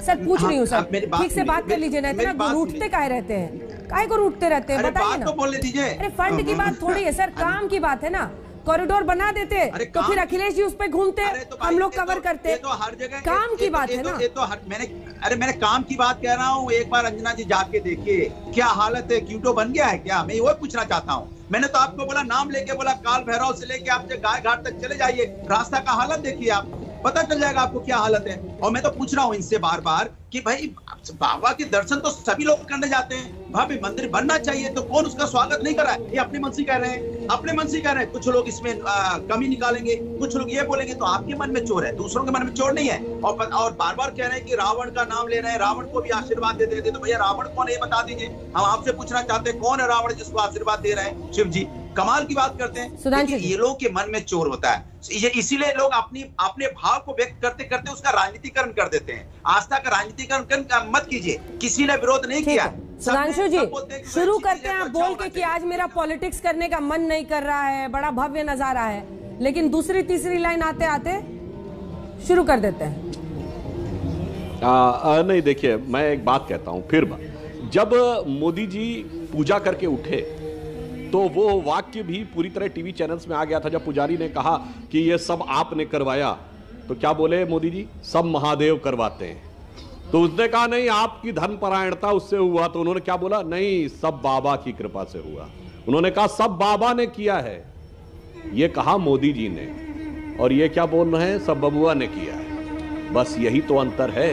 सर पूछ रही हूँ सर, ठीक से बात कर लीजिए, नहीं तो रूठते काहे रहते हैं, काहे को रूठते रहते हैं, बताइए ना। बोलने दीजिए। अरे फंड की बात थोड़ी है सर, काम की बात है ना। कॉरिडोर बना देते तो फिर अखिलेश जी उस पे घूमते, हम लोग कवर करते। तो हर जगह काम की बात है ना। मैंने काम की बात कह रहा हूँ। एक बार अंजना जी जाके देखिए क्या हालत है, क्यूटो बन गया है क्या? मैं वो पूछना चाहता हूँ। मैंने तो आपको बोला, नाम लेके बोला, काल भैरव से लेके आप गाय घाट तक चले जाइए, रास्ता का हालत देखिए, आप पता चल जाएगा आपको क्या हालत है। और मैं तो पूछ रहा हूँ इनसे बार बार कि भाई बाबा के दर्शन तो सभी लोग करने जाते हैं, भाभी मंदिर बनना चाहिए, तो कौन उसका स्वागत नहीं कर रहा है? ये अपने मन से कह रहे हैं, अपने मन से कह रहे हैं। कुछ लोग इसमें कमी निकालेंगे, कुछ लोग ये बोलेंगे, तो आपके मन में चोर है, दूसरों के मन में चोर नहीं है। और बार बार कह रहे हैं कि रावण का नाम ले रहे हैं, रावण को भी आशीर्वाद दे देते। तो भैया रावण कौन है बता दीजिए। हम आपसे पूछना चाहते हैं कौन है रावण जिसको आशीर्वाद दे रहे हैं? शिव जी। कमाल की बात करते हैं। ये लोग के मन में चोर होता है, ये इसीलिए लोग अपने भाव को व्यक्त करते करते उसका राजनीतिकरण कर देते हैं। आस्था का राजनीतिकरण मत कीजिए, किसी ने विरोध नहीं किया। सुधांशु जी शुरू करते हैं आप बोल के कि आज मेरा पॉलिटिक्स करने का मन नहीं कर रहा है, बड़ा भव्य नजारा है, लेकिन दूसरी तीसरी लाइन आते आते शुरू कर देते हैं। नहीं देखिए, मैं एक बात कहता हूं फिर, जब मोदी जी पूजा करके उठे तो वो वाक्य भी पूरी तरह टीवी चैनल्स में आ गया था। जब पुजारी ने कहा कि ये सब आपने करवाया, तो क्या बोले मोदी जी? सब महादेव करवाते हैं। तो उसने कहा नहीं, आपकी धर्मपरायणता उससे हुआ। तो उन्होंने क्या बोला? नहीं, सब बाबा की कृपा से हुआ। उन्होंने कहा सब बाबा ने किया है, ये कहा मोदी जी ने, और ये क्या बोल रहे हैं? सब बबुआ ने किया है। बस यही तो अंतर है।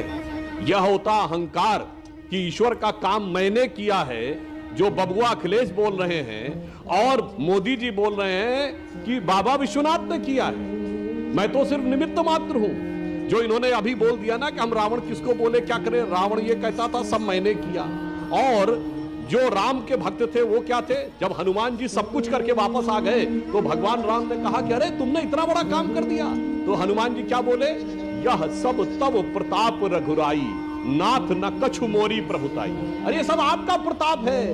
यह होता अहंकार कि ईश्वर का काम मैंने किया है, जो बबुआ अखिलेश बोल रहे हैं, और मोदी जी बोल रहे हैं कि बाबा विश्वनाथ ने किया है। मैं तो सिर्फ निमित्त मात्र हूं। जो इन्होंने अभी बोल दिया ना कि हम रावण किसको बोले, क्या करें, रावण ये कहता था सब मैंने किया। और जो राम के भक्त थे वो क्या थे? जब हनुमान जी सब कुछ करके वापस आ गए तो भगवान राम ने कहा कि अरे तुमने इतना बड़ा काम कर दिया। तो हनुमान जी क्या बोले? यह सब तब प्रताप रघुराई, नाथ न कछु मोरी प्रभुताई। अरे ये सब आपका प्रताप है,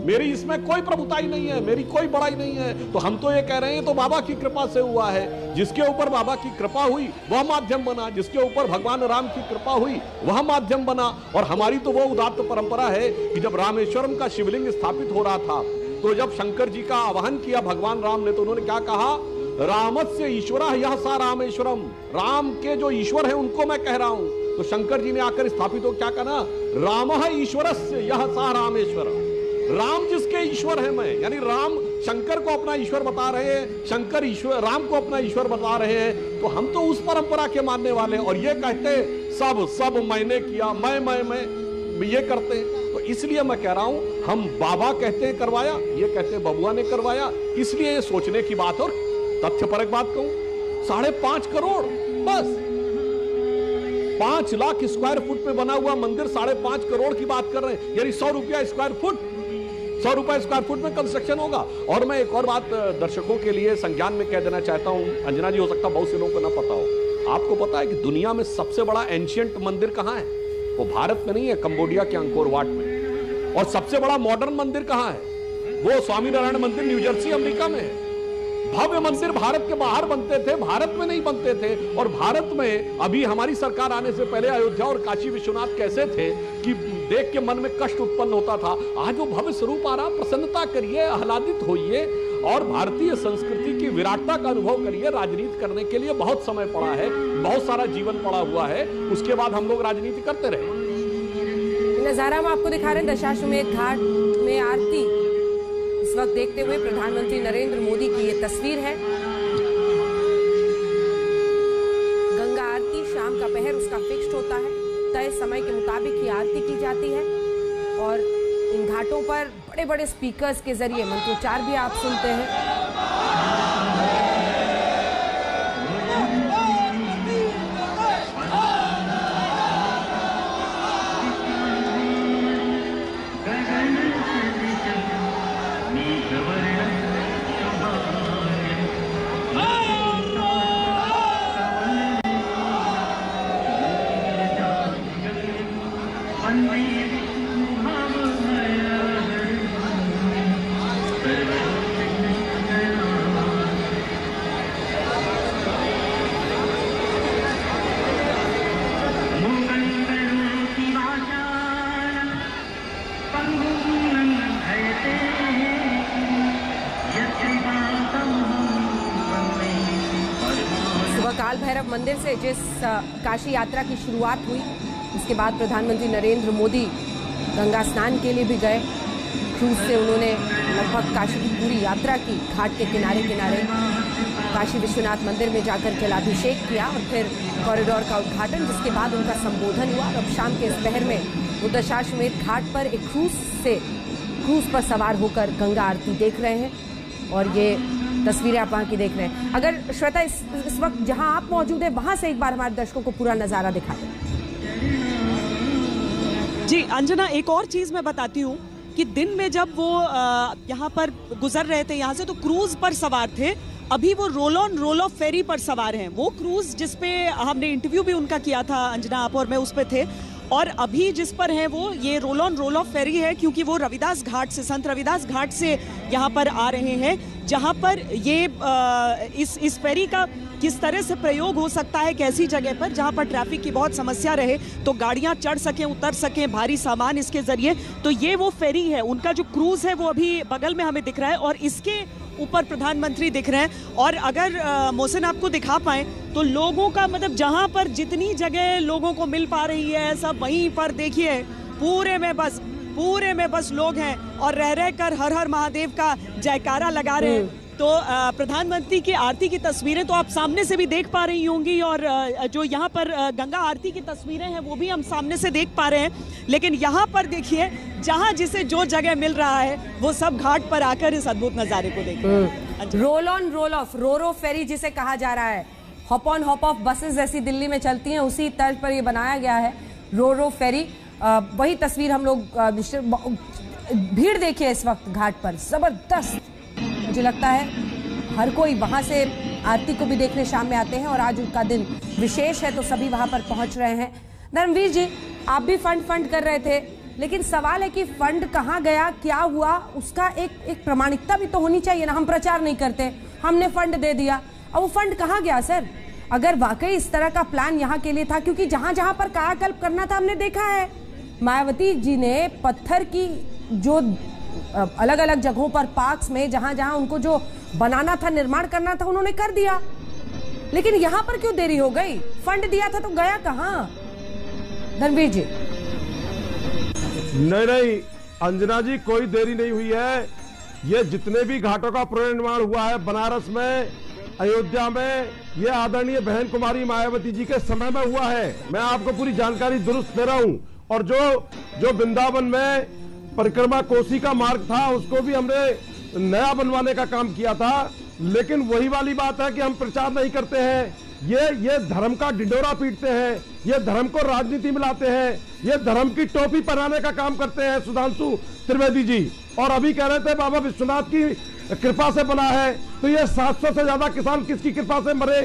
मेरी इसमें कोई प्रभुताई नहीं है, मेरी कोई बड़ाई नहीं है। तो हम तो ये कह रहे हैं तो बाबा की कृपा से हुआ है। जिसके ऊपर बाबा की कृपा हुई वह माध्यम बना, जिसके ऊपर भगवान राम की कृपा हुई वह माध्यम बना। और हमारी तो वो उदात्त परंपरा है कि जब रामेश्वरम का शिवलिंग स्थापित हो रहा था, तो जब शंकर जी का आवाहन किया भगवान राम ने, तो उन्होंने क्या कहा? रामस्य ईश्वरः यह सा रामेश्वरम। राम के जो ईश्वर है उनको मैं कह रहा हूं। तो शंकर जी ने आकर स्थापित हो क्या कहा? रामः ईश्वरस्य यह सा रामेश्वरम। राम जिसके ईश्वर है मैं, यानी राम शंकर को अपना ईश्वर बता रहे हैं, शंकर ईश्वर राम को अपना ईश्वर बता रहे हैं। तो हम तो उस परंपरा के मानने वाले, और ये कहते सब मैंने किया, मैं ये करते हैं। तो इसलिए मैं कह रहा हूं, हम बाबा कहते हैं करवाया, ये कहते हैं बबुआ ने करवाया। इसलिए ये सोचने की बात। और तथ्य पर एक बात कहूं, 5.5 करोड़ बस 5 लाख स्क्वायर फुट में बना हुआ मंदिर 5.5 करोड़ की बात कर रहे हैं, यानी 100 रुपया स्क्वायर फुट, 100 रुपया स्क्वायर फुट में कंस्ट्रक्शन होगा। और मैं एक और बात दर्शकों के लिए संज्ञान में कह देना चाहता हूं, अंजना जी हो सकता बहुत से लोगों को ना पता हो। आपको पता है कि दुनिया में सबसे बड़ा एंशिएंट मंदिर कहां है? वो भारत में नहीं है, कंबोडिया के अंकोर वाट में। और सबसे बड़ा मॉडर्न मंदिर कहां है? वो स्वामीनारायण मंदिर न्यू जर्सी अमेरिका में है। भव्य मंदिर भारत के बाहर बनते थे, भारत में नहीं बनते थे। और भारत में अभी हमारी सरकार आने से पहले अयोध्या और काशी विश्वनाथ कैसे थे कि देख के मन में कष्ट उत्पन्न होता था। आज वो भव्य स्वरूप आ रहा। प्रसन्नता करिए, आह्लादित होइए और भारतीय संस्कृति की विराटता का अनुभव करिए। राजनीति करने के लिए बहुत समय पड़ा है, बहुत सारा जीवन पड़ा हुआ है, उसके बाद हम लोग राजनीति करते रहे। नजारा हम आपको दिखा रहे हैं दशाश्वमेध घाट में आरती इस वक्त देखते हुए प्रधानमंत्री नरेंद्र मोदी की ये तस्वीर है। गंगा आरती शाम का पहर उसका फिक्स्ड होता है, तय समय के मुताबिक ही आरती की जाती है। और इन घाटों पर बड़े बड़े स्पीकर्स के जरिए मंत्रोच्चार भी आप सुनते हैं। मंदिर से जिस काशी यात्रा की शुरुआत हुई, उसके बाद प्रधानमंत्री नरेंद्र मोदी गंगा स्नान के लिए भी गए। क्रूज से उन्होंने लगभग काशी की पूरी यात्रा की, घाट के किनारे किनारे काशी विश्वनाथ मंदिर में जाकर जलाभिषेक किया और फिर कॉरिडोर का उद्घाटन, जिसके बाद उनका संबोधन हुआ। अब शाम के इस पहर में वो दशाश्वमेध घाट पर एक क्रूज पर सवार होकर गंगा आरती देख रहे हैं और ये तस्वीरें आप वहां की देख रहे हैं। अगर श्वेता इस वक्त जहां आप मौजूद हैं वहां से एक बार हमारे दर्शकों को पूरा नजारा दिखा दें। जी अंजना, एक और चीज मैं बताती हूँ कि दिन में जब वो यहाँ पर गुजर रहे थे यहाँ से, तो क्रूज पर सवार थे। अभी वो रोल ऑन रोल ऑफ फेरी पर सवार हैं। वो क्रूज जिसपे हमने इंटरव्यू भी उनका किया था, अंजना आप और मैं उस पे थे, और अभी जिस पर है वो ये रोल ऑन रोल ऑफ फेरी है, क्योंकि वो रविदास घाट से, संत रविदास घाट से यहाँ पर आ रहे हैं, जहाँ पर ये इस फेरी का किस तरह से प्रयोग हो सकता है, कैसी जगह पर जहाँ पर ट्रैफिक की बहुत समस्या रहे तो गाड़ियाँ चढ़ सकें, उतर सकें, भारी सामान इसके जरिए। तो ये वो फेरी है, उनका जो क्रूज है वो अभी बगल में हमें दिख रहा है और इसके ऊपर प्रधानमंत्री दिख रहे हैं। और अगर मोहसिन आपको दिखा पाए तो लोगों का मतलब जहां पर जितनी जगह लोगों को मिल पा रही है सब वहीं पर देखिए पूरे में बस लोग हैं और रह रह कर हर हर महादेव का जयकारा लगा रहे हैं। तो प्रधानमंत्री की आरती की तस्वीरें तो आप सामने से भी देख पा रही होंगी और जो यहाँ पर गंगा आरती की तस्वीरें हैं वो भी हम सामने से देख पा रहे हैं। लेकिन यहाँ पर देखिए जहाँ जिसे जो जगह मिल रहा है वो सब घाट पर आकर इस अद्भुत नजारे को देखिए। रोल ऑन रोल ऑफ, रो फेरी जिसे कहा जा रहा है, hop on hop off buses जैसी दिल्ली में चलती हैं, उसी तर्ज पर ये बनाया गया है रो फेरी। वही तस्वीर हम लोग, भीड़ देखिए इस वक्त घाट पर जबरदस्त। मुझे लगता है हर कोई वहां से आरती को भी देखने शाम में आते हैं और आज उनका दिन विशेष है तो सभी वहां पर पहुंच रहे हैं। धर्मवीर जी, आप भी फंड कर रहे थे, लेकिन सवाल है कि फंड कहाँ गया, क्या हुआ, उसका एक प्रामाणिकता भी तो होनी चाहिए ना। हम प्रचार नहीं करते, हमने फंड दे दिया, अब वो फंड कहाँ गया सर? अगर वाकई इस तरह का प्लान यहाँ के लिए था, क्योंकि जहां जहां पर कायाकल्प करना था हमने देखा है, मायावती जी ने पत्थर की जो अलग अलग जगहों पर पार्क्स में जहां जहां उनको जो बनाना था, निर्माण करना था, उन्होंने कर दिया। लेकिन यहां पर क्यों देरी हो गई? फंड दिया था तो गया कहां? धर्मवीर जी। नहीं अंजना जी, कोई देरी नहीं हुई है। ये जितने भी घाटों का पुनर्निर्माण हुआ है बनारस में, अयोध्या में, ये आदरणीय बहन कुमारी मायावती जी के समय में हुआ है। मैं आपको पूरी जानकारी दुरुस्त दे रहा हूं। और जो वृंदावन में परिक्रमा कोसी का मार्ग था उसको भी हमने नया बनवाने का काम किया था। लेकिन वही वाली बात है कि हम प्रचार नहीं करते हैं, ये धर्म का ढिंडोरा पीटते हैं, ये धर्म को राजनीति में लाते हैं, ये धर्म की टोपी पहनाने का काम करते हैं सुधांशु त्रिवेदी जी। और अभी कह रहे थे बाबा विश्वनाथ की कृपा से बना है, तो ये 700 से ज्यादा किसान किसकी कृपा से मरे?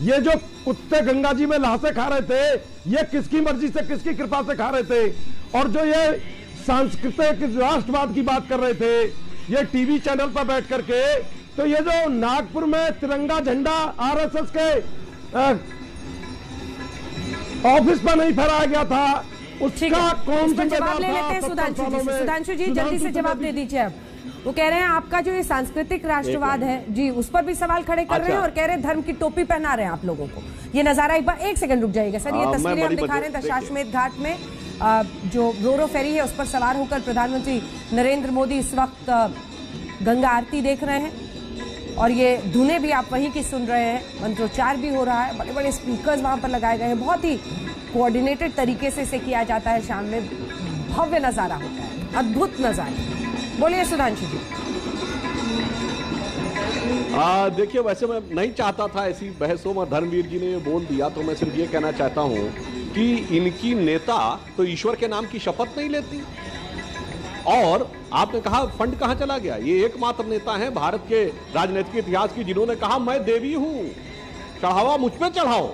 ये जो कुत्ते गंगा जी में लाशें खा रहे थे, ये किसकी मर्जी से, किसकी कृपा से खा रहे थे? और जो ये सांस्कृतिक राष्ट्रवाद की बात कर रहे थे ये टीवी चैनल पर बैठ करके, तो ये जो नागपुर में तिरंगा झंडा आरएसएस के ऑफिस पर नहीं फहराया गया था, उसका कौन सा जवाब ले लेते हैं सुधांशु जी जल्दी से जवाब दे दीजिए। अब वो कह रहे हैं आपका जो ये सांस्कृतिक राष्ट्रवाद है जी, उस पर भी सवाल खड़े कर रहे हैं और कह रहे हैं धर्म की टोपी पहना रहे हैं आप लोगों को। ये नजारा एक बार, एक सेकंड रुक जाइएगा सर, ये तस्वीरें हम दिखा रहे हैं दशाश्वमेध घाट में जो रो फेरी है उस पर सवार होकर प्रधानमंत्री नरेंद्र मोदी इस वक्त गंगा आरती देख रहे हैं और ये धुनें भी आप वहीं की सुन रहे हैं, मंत्रोच्चार भी हो रहा है, बड़े बड़े स्पीकर्स वहां पर लगाए गए हैं, बहुत ही कोऑर्डिनेटेड तरीके से इसे किया जाता है। शाम में भव्य नजारा होता है, अद्भुत नजारा। बोलिए सुधांशु जी। देखिए, वैसे मैं नहीं चाहता था ऐसी बहसों में, धर्मवीर जी ने ये बोल दिया तो मैं सिर्फ ये कहना चाहता हूं कि इनकी नेता तो ईश्वर के नाम की शपथ नहीं लेती। और आपने कहा फंड कहां चला गया, ये एकमात्र नेता हैं भारत के राजनीतिक इतिहास की जिन्होंने कहा मैं देवी हूं, चढ़ावा मुझ पे चढ़ाओ।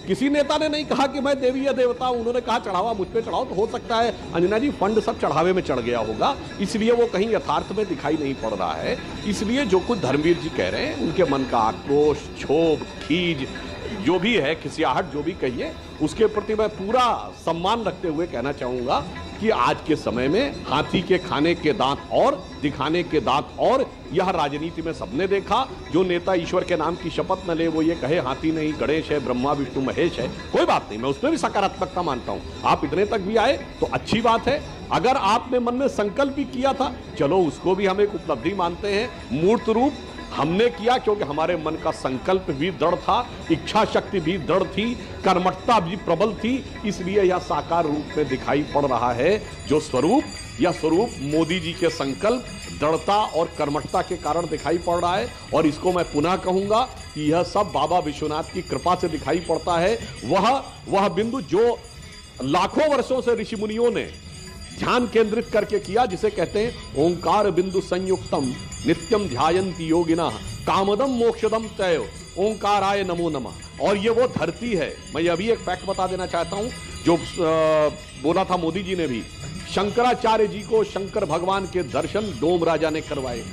किसी नेता ने नहीं कहा कि मैं देवी या देवता हूं, उन्होंने कहा चढ़ावा मुझ पे चढ़ाओ। तो हो सकता है अंजना जी फंड सब चढ़ावे में चढ़ गया होगा, इसलिए वो कहीं यथार्थ में दिखाई नहीं पड़ रहा है। इसलिए जो कुछ धर्मवीर जी कह रहे हैं उनके मन का आक्रोश, क्षोभ, खीज जो भी है, खिसियाहट जो भी कहिए, उसके प्रति मैं पूरा सम्मान रखते हुए कहना चाहूंगा कि आज के समय में हाथी के खाने के दांत और दिखाने के दांत और, यह राजनीति में सबने देखा। जो नेता ईश्वर के नाम की शपथ न ले वो ये कहे हाथी नहीं गणेश है, ब्रह्मा विष्णु महेश है, कोई बात नहीं, मैं उसमें भी सकारात्मकता मानता हूं। आप इतने तक भी आए तो अच्छी बात है। अगर आपने मन में संकल्प भी किया था, चलो उसको भी हम एक उपलब्धि मानते हैं। मूर्त रूप हमने किया क्योंकि हमारे मन का संकल्प भी दृढ़ था, इच्छा शक्ति भी दृढ़ थी, कर्मठता भी प्रबल थी, इसलिए यह साकार रूप में दिखाई पड़ रहा है। जो स्वरूप, यह स्वरूप मोदी जी के संकल्प, दृढ़ता और कर्मठता के कारण दिखाई पड़ रहा है। और इसको मैं पुनः कहूंगा कि यह सब बाबा विश्वनाथ की कृपा से दिखाई पड़ता है। वह बिंदु जो लाखों वर्षों से ऋषि मुनियों ने ध्यान केंद्रित करके किया, जिसे कहते हैं ओंकार बिंदु संयुक्तम नित्यम ध्यायन्ति योगिना कामदम मोक्षदम तय ओंकाराय नमो नमः। और ये वो धरती है। मैं अभी एक फैक्ट बता देना चाहता हूं जो बोला था मोदी जी ने भी। शंकराचार्य जी को शंकर भगवान के दर्शन डोम राजा ने करवाए।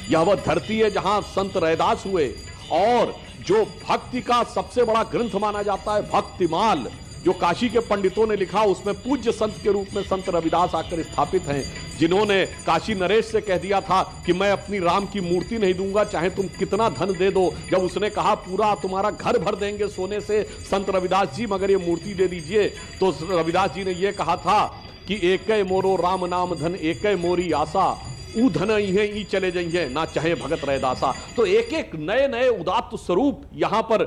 यह वह धरती है जहां संत रैदास हुए। और जो भक्ति का सबसे बड़ा ग्रंथ माना जाता है भक्तिमाल, जो काशी के पंडितों ने लिखा, उसमें पूज्य संत के रूप में संत रविदास आकर स्थापित हैं, जिन्होंने काशी नरेश से कह दिया था कि मैं अपनी राम की मूर्ति नहीं दूंगा चाहे तुम कितना धन दे दो। जब उसने कहा पूरा तुम्हारा घर भर देंगे सोने से संत रविदास जी, मगर ये मूर्ति दे दीजिए, तो रविदास जी ने यह कहा था कि एकै मोरो राम नाम धन एकै मोरी आशा ऊ धन इहे ई चले जाइए ना चाहे भगत रैदासा। तो एक एक नए नए उदात्त स्वरूप यहां पर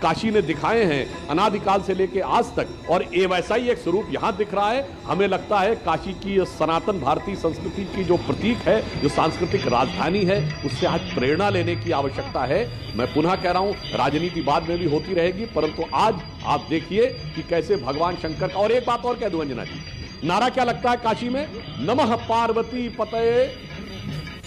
काशी ने दिखाए हैं अनादिकाल से लेके आज तक, और ये वैसा ही एक स्वरूप यहां दिख रहा है। हमें लगता है काशी की सनातन भारतीय संस्कृति की जो प्रतीक है, जो सांस्कृतिक राजधानी है, उससे आज प्रेरणा लेने की आवश्यकता है। मैं पुनः कह रहा हूं, राजनीति बाद में भी होती रहेगी, परंतु आज आप देखिए कि कैसे भगवान शंकर का। और एक बात और कह दूं अंजना जी, नारा क्या लगता है काशी में? नमः पार्वती पतये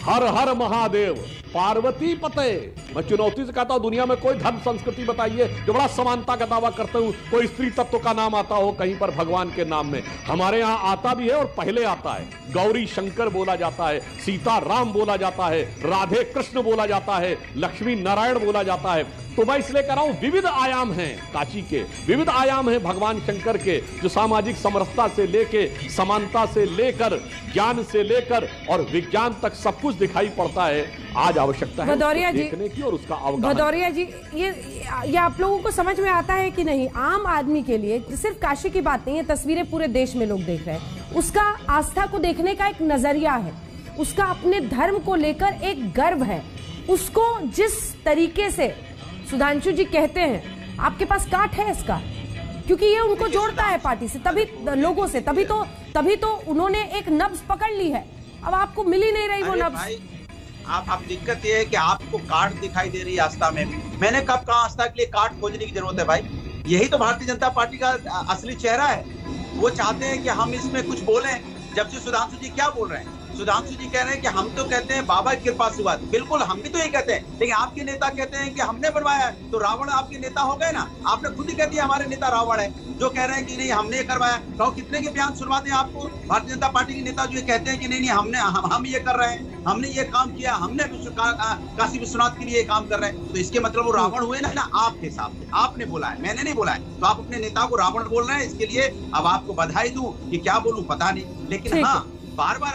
हर हर महादेव पार्वती पते। मैं चुनौती से कहता हूं दुनिया में कोई धर्म संस्कृति बताइए जो बड़ा समानता का दावा करते हो, कोई स्त्री तत्व का नाम आता हो कहीं पर भगवान के नाम में। हमारे यहां आता भी है और पहले आता है। गौरी शंकर बोला जाता है, सीता राम बोला जाता है, राधे कृष्ण बोला जाता है, लक्ष्मी नारायण बोला जाता है। तो मैं इसलिए कह रहा हूं विविध आयाम हैं काशी के, विविध आयाम हैं भगवान शंकर के, जो सामाजिक समरसता से लेके, समानता से लेकर, ज्ञान से लेकर और विज्ञान तक सब कुछ दिखाई पड़ता है। आज आवश्यकता है देखने की और उसका अवगाहन। भदौरिया जी, ये आप लोगों को समझ में आता है कि नहीं? आम आदमी के लिए सिर्फ काशी की बात नहीं है, तस्वीरें पूरे देश में लोग देख रहे हैं। उसका आस्था को देखने का एक नजरिया है, उसका अपने धर्म को लेकर एक गर्व है। उसको जिस तरीके से सुधांशु जी कहते हैं, आपके पास काट है इसका, क्योंकि ये उनको जोड़ता है पार्टी से, तभी लोगों से, तभी तो उन्होंने एक नब्ज पकड़ ली है। अब आपको मिल ही नहीं रही वो नब्ज। आप दिक्कत ये है कि आपको कार्ड दिखाई दे रही है आस्था में। मैंने कब कहा आस्था के लिए कार्ड खोजने की जरूरत है भाई? यही तो भारतीय जनता पार्टी का असली चेहरा है। वो चाहते हैं कि हम इसमें कुछ बोलें, जबकि सुधांशु जी क्या बोल रहे हैं? सुधांशु जी कह रहे हैं कि हम तो कहते हैं बाबा की कृपा से हुआ। बिल्कुल, हम भी तो यही कहते हैं, लेकिन आपके नेता कहते हैं कि हमने बनवाया है। तो रावण आपके नेता हो गए ना? आपने खुद ही कह दिया हमारे नेता रावण है, जो कह रहे हैं कि नहीं हमने ये करवाया। तो कितने के बयान सुनवाते हैं आपको भारतीय जनता पार्टी के नेता जो कहते हैं कि नहीं हम ये कर रहे हैं, हमने ये काम किया, हमने काशी विश्वनाथ के लिए काम कर रहे हैं। तो इसके मतलब वो रावण हुए ना आपके हिसाब से। आपने बोला है, मैंने नहीं बोला है। तो आप अपने नेता को रावण बोल रहे हैं। इसके लिए अब आपको बधाई दूं कि क्या बोलूं पता नहीं, लेकिन हाँ बार बार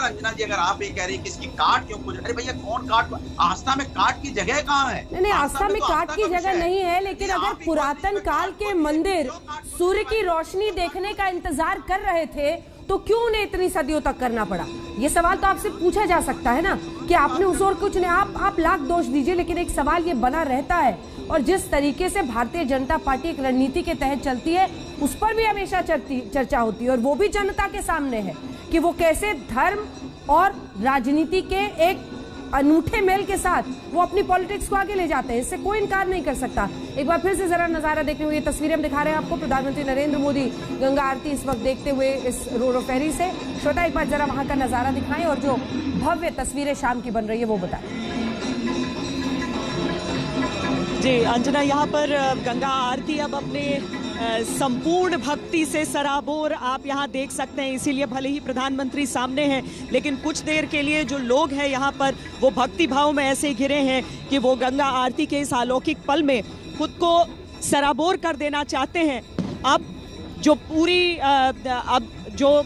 अंजना जी अगर आप ये कह रही हैं कि इसकी काट क्यों खोज, अरे भैया कौन काट? आस्था में काट की जगह कहाँ है? नहीं, आस्था में काट की जगह नहीं है, लेकिन अगर पुरातन काल के मंदिर सूर्य की रोशनी देखने का इंतजार कर रहे थे तो क्यों उन्हें इतनी सदियों तक करना पड़ा? ये सवाल तो आपसे पूछा जा सकता है ना कि आपने उस और कुछ नहीं। आप लाख दोष दीजिए, लेकिन एक सवाल ये बना रहता है। और जिस तरीके से भारतीय जनता पार्टी एक रणनीति के तहत चलती है, उस पर भी हमेशा चर्चा होती है, और वो भी जनता के सामने है कि वो कैसे धर्म और राजनीति के एक अनूठे मेल के साथ वो अपनी पॉलिटिक्स को आगे ले जाते हैं। इससे कोई इनकार नहीं कर सकता। एक बार फिर से जरा नजारा देखने हुए, ये तस्वीरें हम दिखा रहे हैं आपको प्रधानमंत्री नरेंद्र मोदी गंगा आरती इस वक्त देखते हुए इस रोरो फेरी से। श्रोता एक बार जरा वहां का नजारा दिखाएं और जो भव्य तस्वीरें शाम की बन रही है वो बताएं। जी अंजना, यहाँ पर गंगा आरती अब अपने संपूर्ण भक्ति से सराबोर आप यहाँ देख सकते हैं। इसीलिए भले ही प्रधानमंत्री सामने हैं, लेकिन कुछ देर के लिए जो लोग हैं यहाँ पर वो भक्ति भाव में ऐसे घिरे हैं कि वो गंगा आरती के इस अलौकिक पल में खुद को सराबोर कर देना चाहते हैं। अब जो पूरी अब जो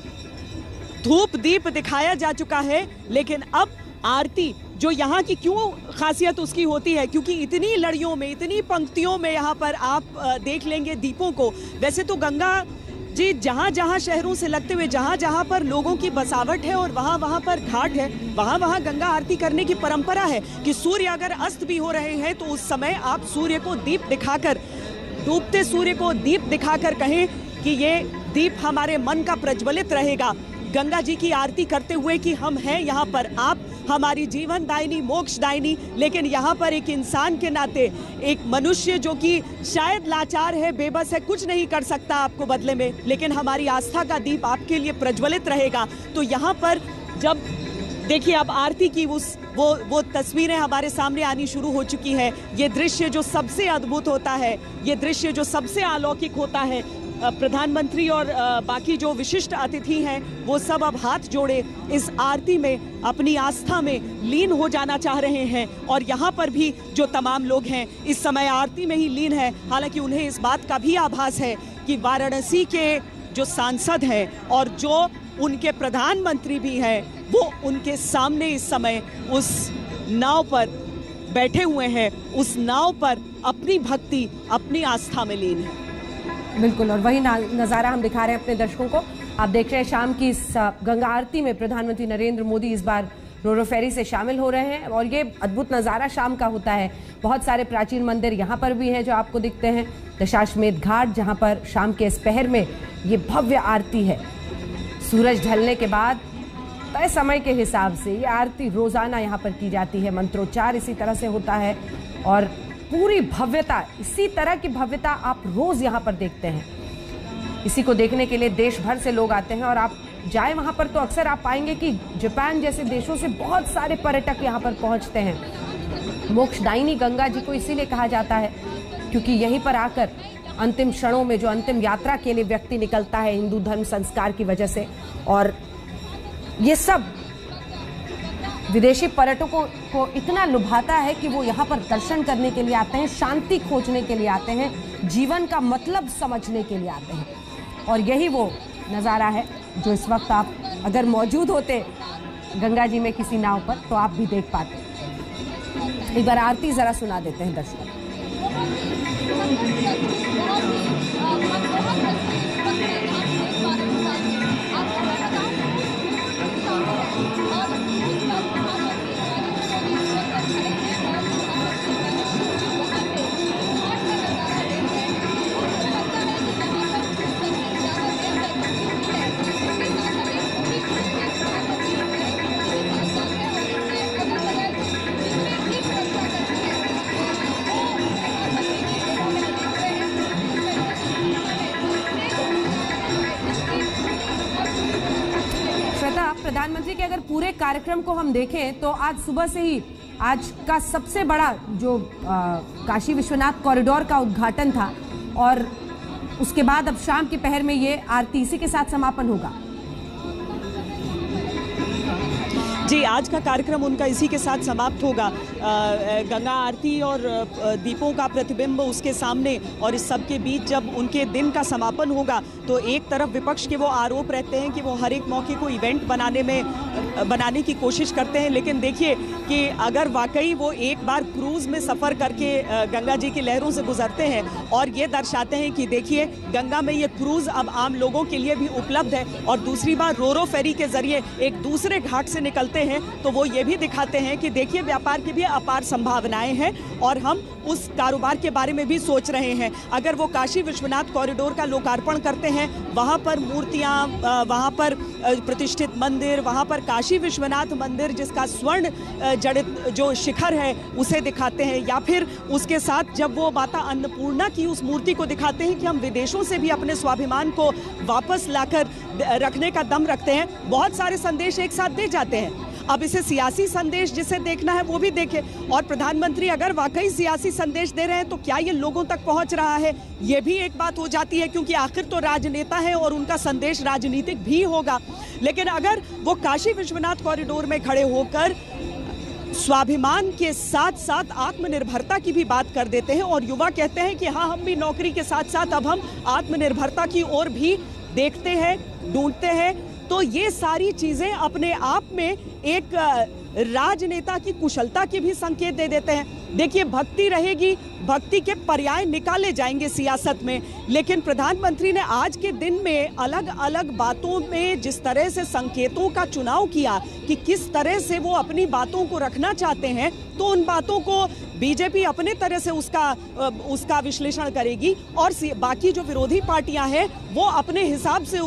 धूप दीप दिखाया जा चुका है, लेकिन अब आरती जो यहाँ की क्यों खासियत उसकी होती है, क्योंकि इतनी लड़ियों में, इतनी पंक्तियों में यहाँ पर आप देख लेंगे दीपों को। वैसे तो गंगा जी जहाँ जहाँ शहरों से लगते हुए, जहाँ जहाँ पर लोगों की बसावट है और वहाँ वहाँ पर घाट है, वहाँ वहाँ गंगा आरती करने की परंपरा है कि सूर्य अगर अस्त भी हो रहे हैं तो उस समय आप सूर्य को दीप दिखाकर, डूबते सूर्य को दीप दिखाकर कहें कि ये दीप हमारे मन का प्रज्वलित रहेगा, गंगा जी की आरती करते हुए कि हम हैं यहाँ पर, आप हमारी जीवन दायिनी, मोक्ष दायिनी। लेकिन यहाँ पर एक इंसान के नाते, एक मनुष्य जो कि शायद लाचार है, बेबस है, कुछ नहीं कर सकता आपको बदले में, लेकिन हमारी आस्था का दीप आपके लिए प्रज्वलित रहेगा। तो यहाँ पर जब देखिए अब आरती की वो तस्वीरें हमारे सामने आनी शुरू हो चुकी है। ये दृश्य जो सबसे अद्भुत होता है, ये दृश्य जो सबसे अलौकिक होता है, प्रधानमंत्री और बाकी जो विशिष्ट अतिथि हैं वो सब अब हाथ जोड़े इस आरती में अपनी आस्था में लीन हो जाना चाह रहे हैं। और यहाँ पर भी जो तमाम लोग हैं इस समय आरती में ही लीन हैं। हालांकि उन्हें इस बात का भी आभास है कि वाराणसी के जो सांसद हैं और जो उनके प्रधानमंत्री भी हैं वो उनके सामने इस समय उस नाव पर बैठे हुए हैं, उस नाव पर अपनी भक्ति, अपनी आस्था में लीन है। बिल्कुल, और वही नज़ारा हम दिखा रहे हैं अपने दर्शकों को। आप देख रहे हैं शाम की इस गंगा आरती में प्रधानमंत्री नरेंद्र मोदी इस बार रोरो फेरी से शामिल हो रहे हैं और ये अद्भुत नज़ारा शाम का होता है। बहुत सारे प्राचीन मंदिर यहाँ पर भी हैं जो आपको दिखते हैं। दशाश्वमेध घाट जहाँ पर शाम के इस पहर में ये भव्य आरती है, सूरज ढलने के बाद तय समय के हिसाब से ये आरती रोजाना यहाँ पर की जाती है। मंत्रोच्चार इसी तरह से होता है और पूरी भव्यता, इसी तरह की भव्यता आप रोज यहाँ पर देखते हैं। इसी को देखने के लिए देश भर से लोग आते हैं और आप जाएं वहाँ पर तो अक्सर आप पाएंगे कि जापान जैसे देशों से बहुत सारे पर्यटक यहाँ पर पहुँचते हैं। मोक्षदायिनी गंगा जी को इसीलिए कहा जाता है क्योंकि यहीं पर आकर अंतिम क्षणों में जो अंतिम यात्रा के लिए व्यक्ति निकलता है हिंदू धर्म संस्कार की वजह से, और ये सब विदेशी पर्यटकों को इतना लुभाता है कि वो यहाँ पर दर्शन करने के लिए आते हैं, शांति खोजने के लिए आते हैं, जीवन का मतलब समझने के लिए आते हैं। और यही वो नज़ारा है जो इस वक्त आप अगर मौजूद होते गंगा जी में किसी नाव पर तो आप भी देख पाते। एक बार आरती जरा सुना देते हैं दर्शकों। प्रधानमंत्री के अगर पूरे कार्यक्रम को हम देखें तो आज सुबह से ही आज का सबसे बड़ा जो काशी विश्वनाथ कॉरिडोर का उद्घाटन था और उसके बाद अब शाम की पहर में ये आरती इसी के साथ समापन होगा। जी, आज का कार्यक्रम उनका इसी के साथ समाप्त होगा। गंगा आरती और दीपों का प्रतिबिंब उसके सामने और इस सब के बीच जब उनके दिन का समापन होगा तो एक तरफ विपक्ष के वो आरोप रहते हैं कि वो हर एक मौके को इवेंट बनाने की कोशिश करते हैं, लेकिन देखिए कि अगर वाकई वो एक बार क्रूज में सफ़र करके गंगा जी की लहरों से गुजरते हैं और ये दर्शाते हैं कि देखिए गंगा में ये क्रूज अब आम लोगों के लिए भी उपलब्ध है, और दूसरी बार रोरो फेरी के जरिए एक दूसरे घाट से निकलते हैं तो वो ये भी दिखाते हैं कि देखिए व्यापार की भी अपार संभावनाएं हैं और हम उस कारोबार के बारे में भी सोच रहे हैं। अगर वो काशी विश्वनाथ कॉरिडोर का लोकार्पण करते हैं, वहाँ पर मूर्तियाँ, वहाँ पर प्रतिष्ठित मंदिर, वहाँ पर काशी विश्वनाथ मंदिर जिसका स्वर्ण जड़ित जो शिखर है उसे दिखाते हैं, या फिर उसके साथ जब वो माता अन्नपूर्णा की उस मूर्ति को दिखाते हैं कि हम विदेशों से भी अपने स्वाभिमान को वापस लाकर रखने का दम रखते हैं, बहुत सारे संदेश एक साथ दे जाते हैं। अब इसे सियासी संदेश जिसे देखना है वो भी देखे, और प्रधानमंत्री अगर वाकई सियासी संदेश दे रहे हैं तो क्या ये लोगों तक पहुंच रहा है, ये भी एक बात हो जाती है, क्योंकि आखिर तो राजनेता है और उनका संदेश राजनीतिक भी होगा। लेकिन अगर वो काशी विश्वनाथ कॉरिडोर में खड़े होकर स्वाभिमान के साथ साथ आत्मनिर्भरता की भी बात कर देते हैं और युवा कहते हैं कि हाँ, हम भी नौकरी के साथ साथ अब हम आत्मनिर्भरता की ओर भी देखते हैं, ढूंढते हैं, तो ये सारी चीजें अपने आप में एक राजनेता की कुशलता के भी संकेत दे देते हैं। देखिए, भक्ति रहेगी, भक्ति के पर्याय निकाले जाएंगे सियासत में, लेकिन प्रधानमंत्री ने आज के दिन में अलग अलग बातों में जिस तरह से संकेतों का चुनाव किया कि किस तरह से वो अपनी बातों को रखना चाहते हैं, तो उन बातों को बीजेपी अपने तरह से उसका विश्लेषण करेगी और बाकी जो विरोधी पार्टियां हैं वो अपने हिसाब से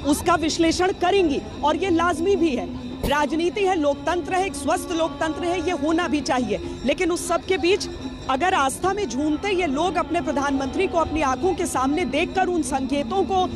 उसका विश्लेषण करेंगी, और ये लाजमी भी है। राजनीति है, लोकतंत्र है, एक स्वस्थ लोकतंत्र है, ये होना भी चाहिए। लेकिन उस सब के बीच अगर आस्था में झूमते ये लोग अपने प्रधानमंत्री को अपनी आंखों के सामने देखकर उन संकेतों को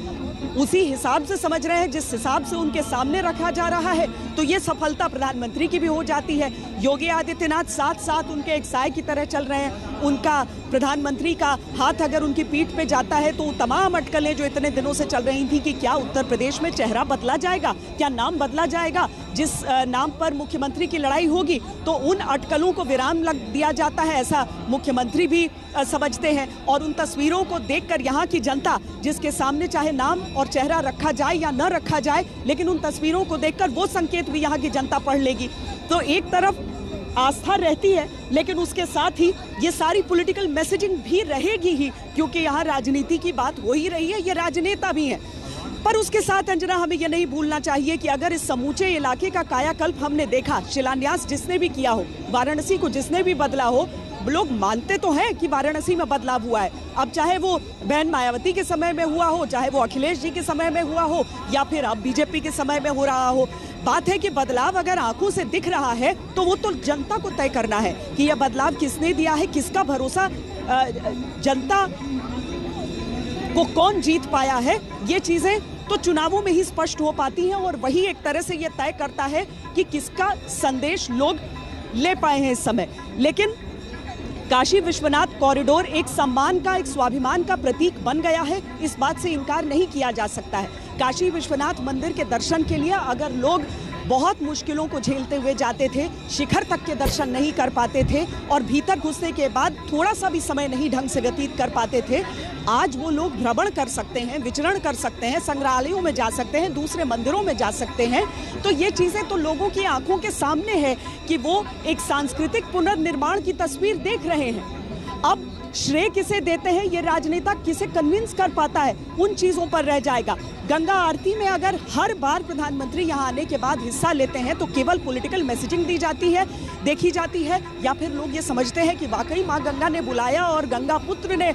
उसी हिसाब से समझ रहे हैं जिस हिसाब से उनके सामने रखा जा रहा है, तो ये सफलता प्रधानमंत्री की भी हो जाती है। योगी आदित्यनाथ साथ साथ उनके एक साए की तरह चल रहे हैं। उनका प्रधानमंत्री का हाथ अगर उनकी पीठ पे जाता है तो तमाम अटकलें जो इतने दिनों से चल रही थी कि क्या उत्तर प्रदेश में चेहरा बदला जाएगा, क्या नाम बदला जाएगा, जिस नाम पर मुख्यमंत्री की लड़ाई होगी, तो उन अटकलों को विराम लग दिया जाता है, ऐसा मुख्यमंत्री भी समझते हैं। और उन तस्वीरों को देखकर यहाँ की जनता, जिसके सामने चाहे नाम और चेहरा रखा जाए या न रखा जाए, लेकिन उन तस्वीरों को देखकर वो संकेत भी यहाँ की जनता पढ़ लेगी। तो एक तरफ आस्था रहती है, लेकिन उसके साथ ही ये सारी पॉलिटिकल मैसेजिंग भी रहेगी ही, क्योंकि यहाँ राजनीति की बात हो ही रही है, ये राजनेता भी हैं। पर उसके साथ अंजना, हमें यह नहीं भूलना चाहिए कि अगर इस समूचे इलाके का कायाकल्प हमने देखा, शिलान्यास जिसने भी किया हो, वाराणसी को जिसने भी बदला हो, लोग मानते तो हैं कि वाराणसी में बदलाव हुआ है। अब चाहे वो बहन मायावती के समय में हुआ हो, चाहे वो अखिलेश जी के समय में हुआ हो, या फिर अब बीजेपी के समय में हो रहा हो, बात है कि बदलाव अगर आंखों से दिख रहा है तो वो तो जनता को तय करना है कि यह बदलाव किसने दिया है, किसका भरोसा जनता को कौन जीत पाया है। ये चीजें तो चुनावों में ही स्पष्ट हो पाती हैं, और वही एक तरह से ये तय करता है कि किसका संदेश लोग ले पाए हैं इस समय। लेकिन काशी विश्वनाथ कॉरिडोर एक सम्मान का, एक स्वाभिमान का प्रतीक बन गया है, इस बात से इनकार नहीं किया जा सकता है। काशी विश्वनाथ मंदिर के दर्शन के लिए अगर लोग बहुत मुश्किलों को झेलते हुए जाते थे, शिखर तक के दर्शन नहीं कर पाते थे, और भीतर घुसने के बाद थोड़ा सा भी समय नहीं ढंग से व्यतीत कर पाते थे, आज वो लोग भ्रमण कर सकते हैं, विचरण कर सकते हैं, संग्रहालयों में जा सकते हैं, दूसरे मंदिरों में जा सकते हैं। तो ये चीज़ें तो लोगों की आंखों के सामने है कि वो एक सांस्कृतिक पुनर्निर्माण की तस्वीर देख रहे हैं। अब श्रेय किसे देते हैं, ये राजनेता किसे कन्विंस कर पाता है, उन चीजों पर रह जाएगा। गंगा आरती में अगर हर बार प्रधानमंत्री यहाँ आने के बाद हिस्सा लेते हैं तो केवल पॉलिटिकल मैसेजिंग दी जाती है, देखी जाती है, या फिर लोग ये समझते हैं कि वाकई माँ गंगा ने बुलाया और गंगा पुत्र ने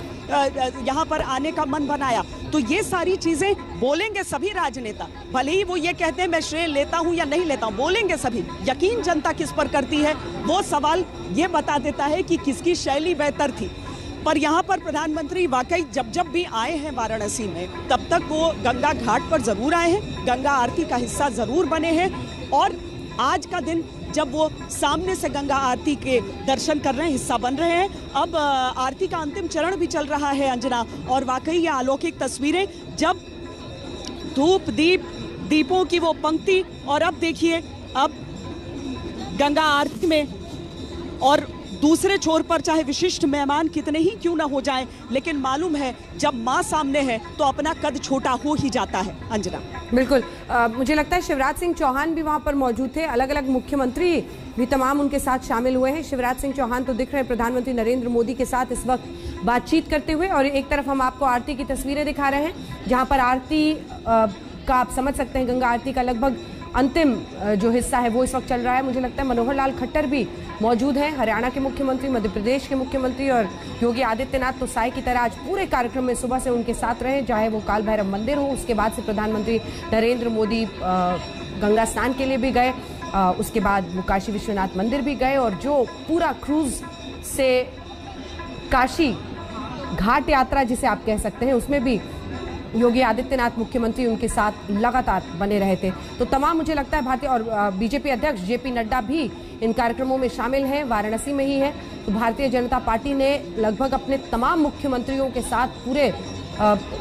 यहाँ पर आने का मन बनाया। तो ये सारी चीजें बोलेंगे सभी राजनेता, भले ही वो ये कहते हैं मैं श्रेय लेता हूँ या नहीं लेता हूँ, बोलेंगे सभी। यकीन जनता किस पर करती है, वो सवाल ये बता देता है कि किसकी शैली बेहतर थी। पर यहाँ पर प्रधानमंत्री वाकई जब भी आए हैं वाराणसी में, तब तक वो गंगा घाट पर जरूर आए हैं, गंगा आरती का हिस्सा जरूर बने हैं, और आज का दिन जब वो सामने से गंगा आरती के दर्शन कर रहे हैं, हिस्सा बन रहे हैं। अब आरती का अंतिम चरण भी चल रहा है अंजना, और वाकई ये अलौकिक तस्वीरें, जब धूप दीपों की वो पंक्ति, और अब देखिए अब गंगा आरती में, और दूसरे छोर पर चाहे विशिष्ट मेहमान कितने ही क्यों ना हो जाएं, लेकिन मालूम है जब माँ सामने है तो अपना कद छोटा हो ही जाता है। अंजना, बिल्कुल। मुझे लगता है शिवराज सिंह चौहान भी वहां पर मौजूद थे, अलग अलग मुख्यमंत्री भी तमाम उनके साथ शामिल हुए हैं। शिवराज सिंह चौहान तो दिख रहे हैं प्रधानमंत्री नरेंद्र मोदी के साथ इस वक्त बातचीत करते हुए, और एक तरफ हम आपको आरती की तस्वीरें दिखा रहे हैं जहाँ पर आरती का आप समझ सकते हैं, गंगा आरती का लगभग अंतिम जो हिस्सा है वो इस वक्त चल रहा है। मुझे लगता है मनोहर लाल खट्टर भी मौजूद हैं, हरियाणा के मुख्यमंत्री, मध्य प्रदेश के मुख्यमंत्री, और योगी आदित्यनाथ तो साय की तरह आज पूरे कार्यक्रम में सुबह से उनके साथ रहे, चाहे वो काल भैरव मंदिर हो, उसके बाद से प्रधानमंत्री नरेंद्र मोदी गंगा स्नान के लिए भी गए, उसके बाद वो काशी विश्वनाथ मंदिर भी गए, और जो पूरा क्रूज से काशी घाट यात्रा जिसे आप कह सकते हैं, उसमें भी योगी आदित्यनाथ मुख्यमंत्री उनके साथ लगातार बने रहे थे। तो तमाम मुझे लगता है भारतीय और बीजेपी अध्यक्ष जेपी नड्डा भी इन कार्यक्रमों में शामिल हैं, वाराणसी में ही है। तो भारतीय जनता पार्टी ने लगभग अपने तमाम मुख्यमंत्रियों के साथ पूरे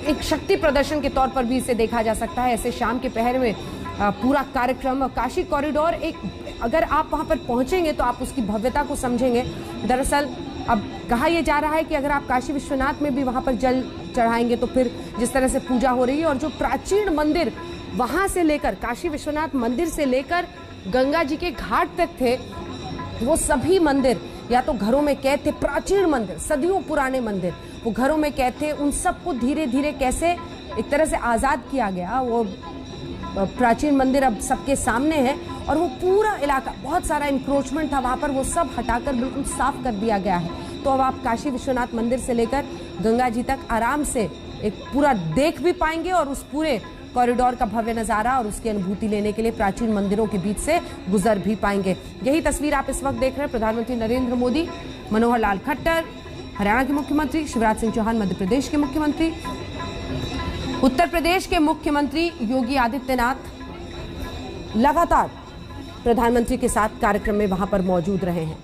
एक शक्ति प्रदर्शन के तौर पर भी इसे देखा जा सकता है। ऐसे शाम के पहर में पूरा कार्यक्रम, काशी कॉरिडोर, एक अगर आप वहां पर पहुंचेंगे तो आप उसकी भव्यता को समझेंगे। दरअसल अब कहा यह जा रहा है कि अगर आप काशी विश्वनाथ में भी वहां पर जल चढ़ाएंगे तो फिर जिस तरह से पूजा हो रही है, और जो प्राचीन मंदिर वहां से लेकर काशी विश्वनाथ मंदिर से लेकर गंगा जी के घाट तक थे, वो सभी मंदिर या तो घरों में कैद थे, प्राचीन मंदिर, सदियों पुराने मंदिर वो घरों में कैद थे, उन सबको धीरे धीरे कैसे एक तरह से आजाद किया गया। वो प्राचीन मंदिर अब सबके सामने है और वो पूरा इलाका, बहुत सारा इंक्रोचमेंट था वहां पर, वो सब हटाकर बिल्कुल साफ कर दिया गया है। तो अब आप काशी विश्वनाथ मंदिर से लेकर गंगा जी तक आराम से एक पूरा देख भी पाएंगे और उस पूरे कॉरिडोर का भव्य नजारा और उसकी अनुभूति लेने के लिए प्राचीन मंदिरों के बीच से गुजर भी पाएंगे। यही तस्वीर आप इस वक्त देख रहे हैं। प्रधानमंत्री नरेंद्र मोदी, मनोहर लाल खट्टर हरियाणा के मुख्यमंत्री, शिवराज सिंह चौहान मध्य प्रदेश के मुख्यमंत्री, उत्तर प्रदेश के मुख्यमंत्री योगी आदित्यनाथ लगातार प्रधानमंत्री के साथ कार्यक्रम में वहां पर मौजूद रहे हैं।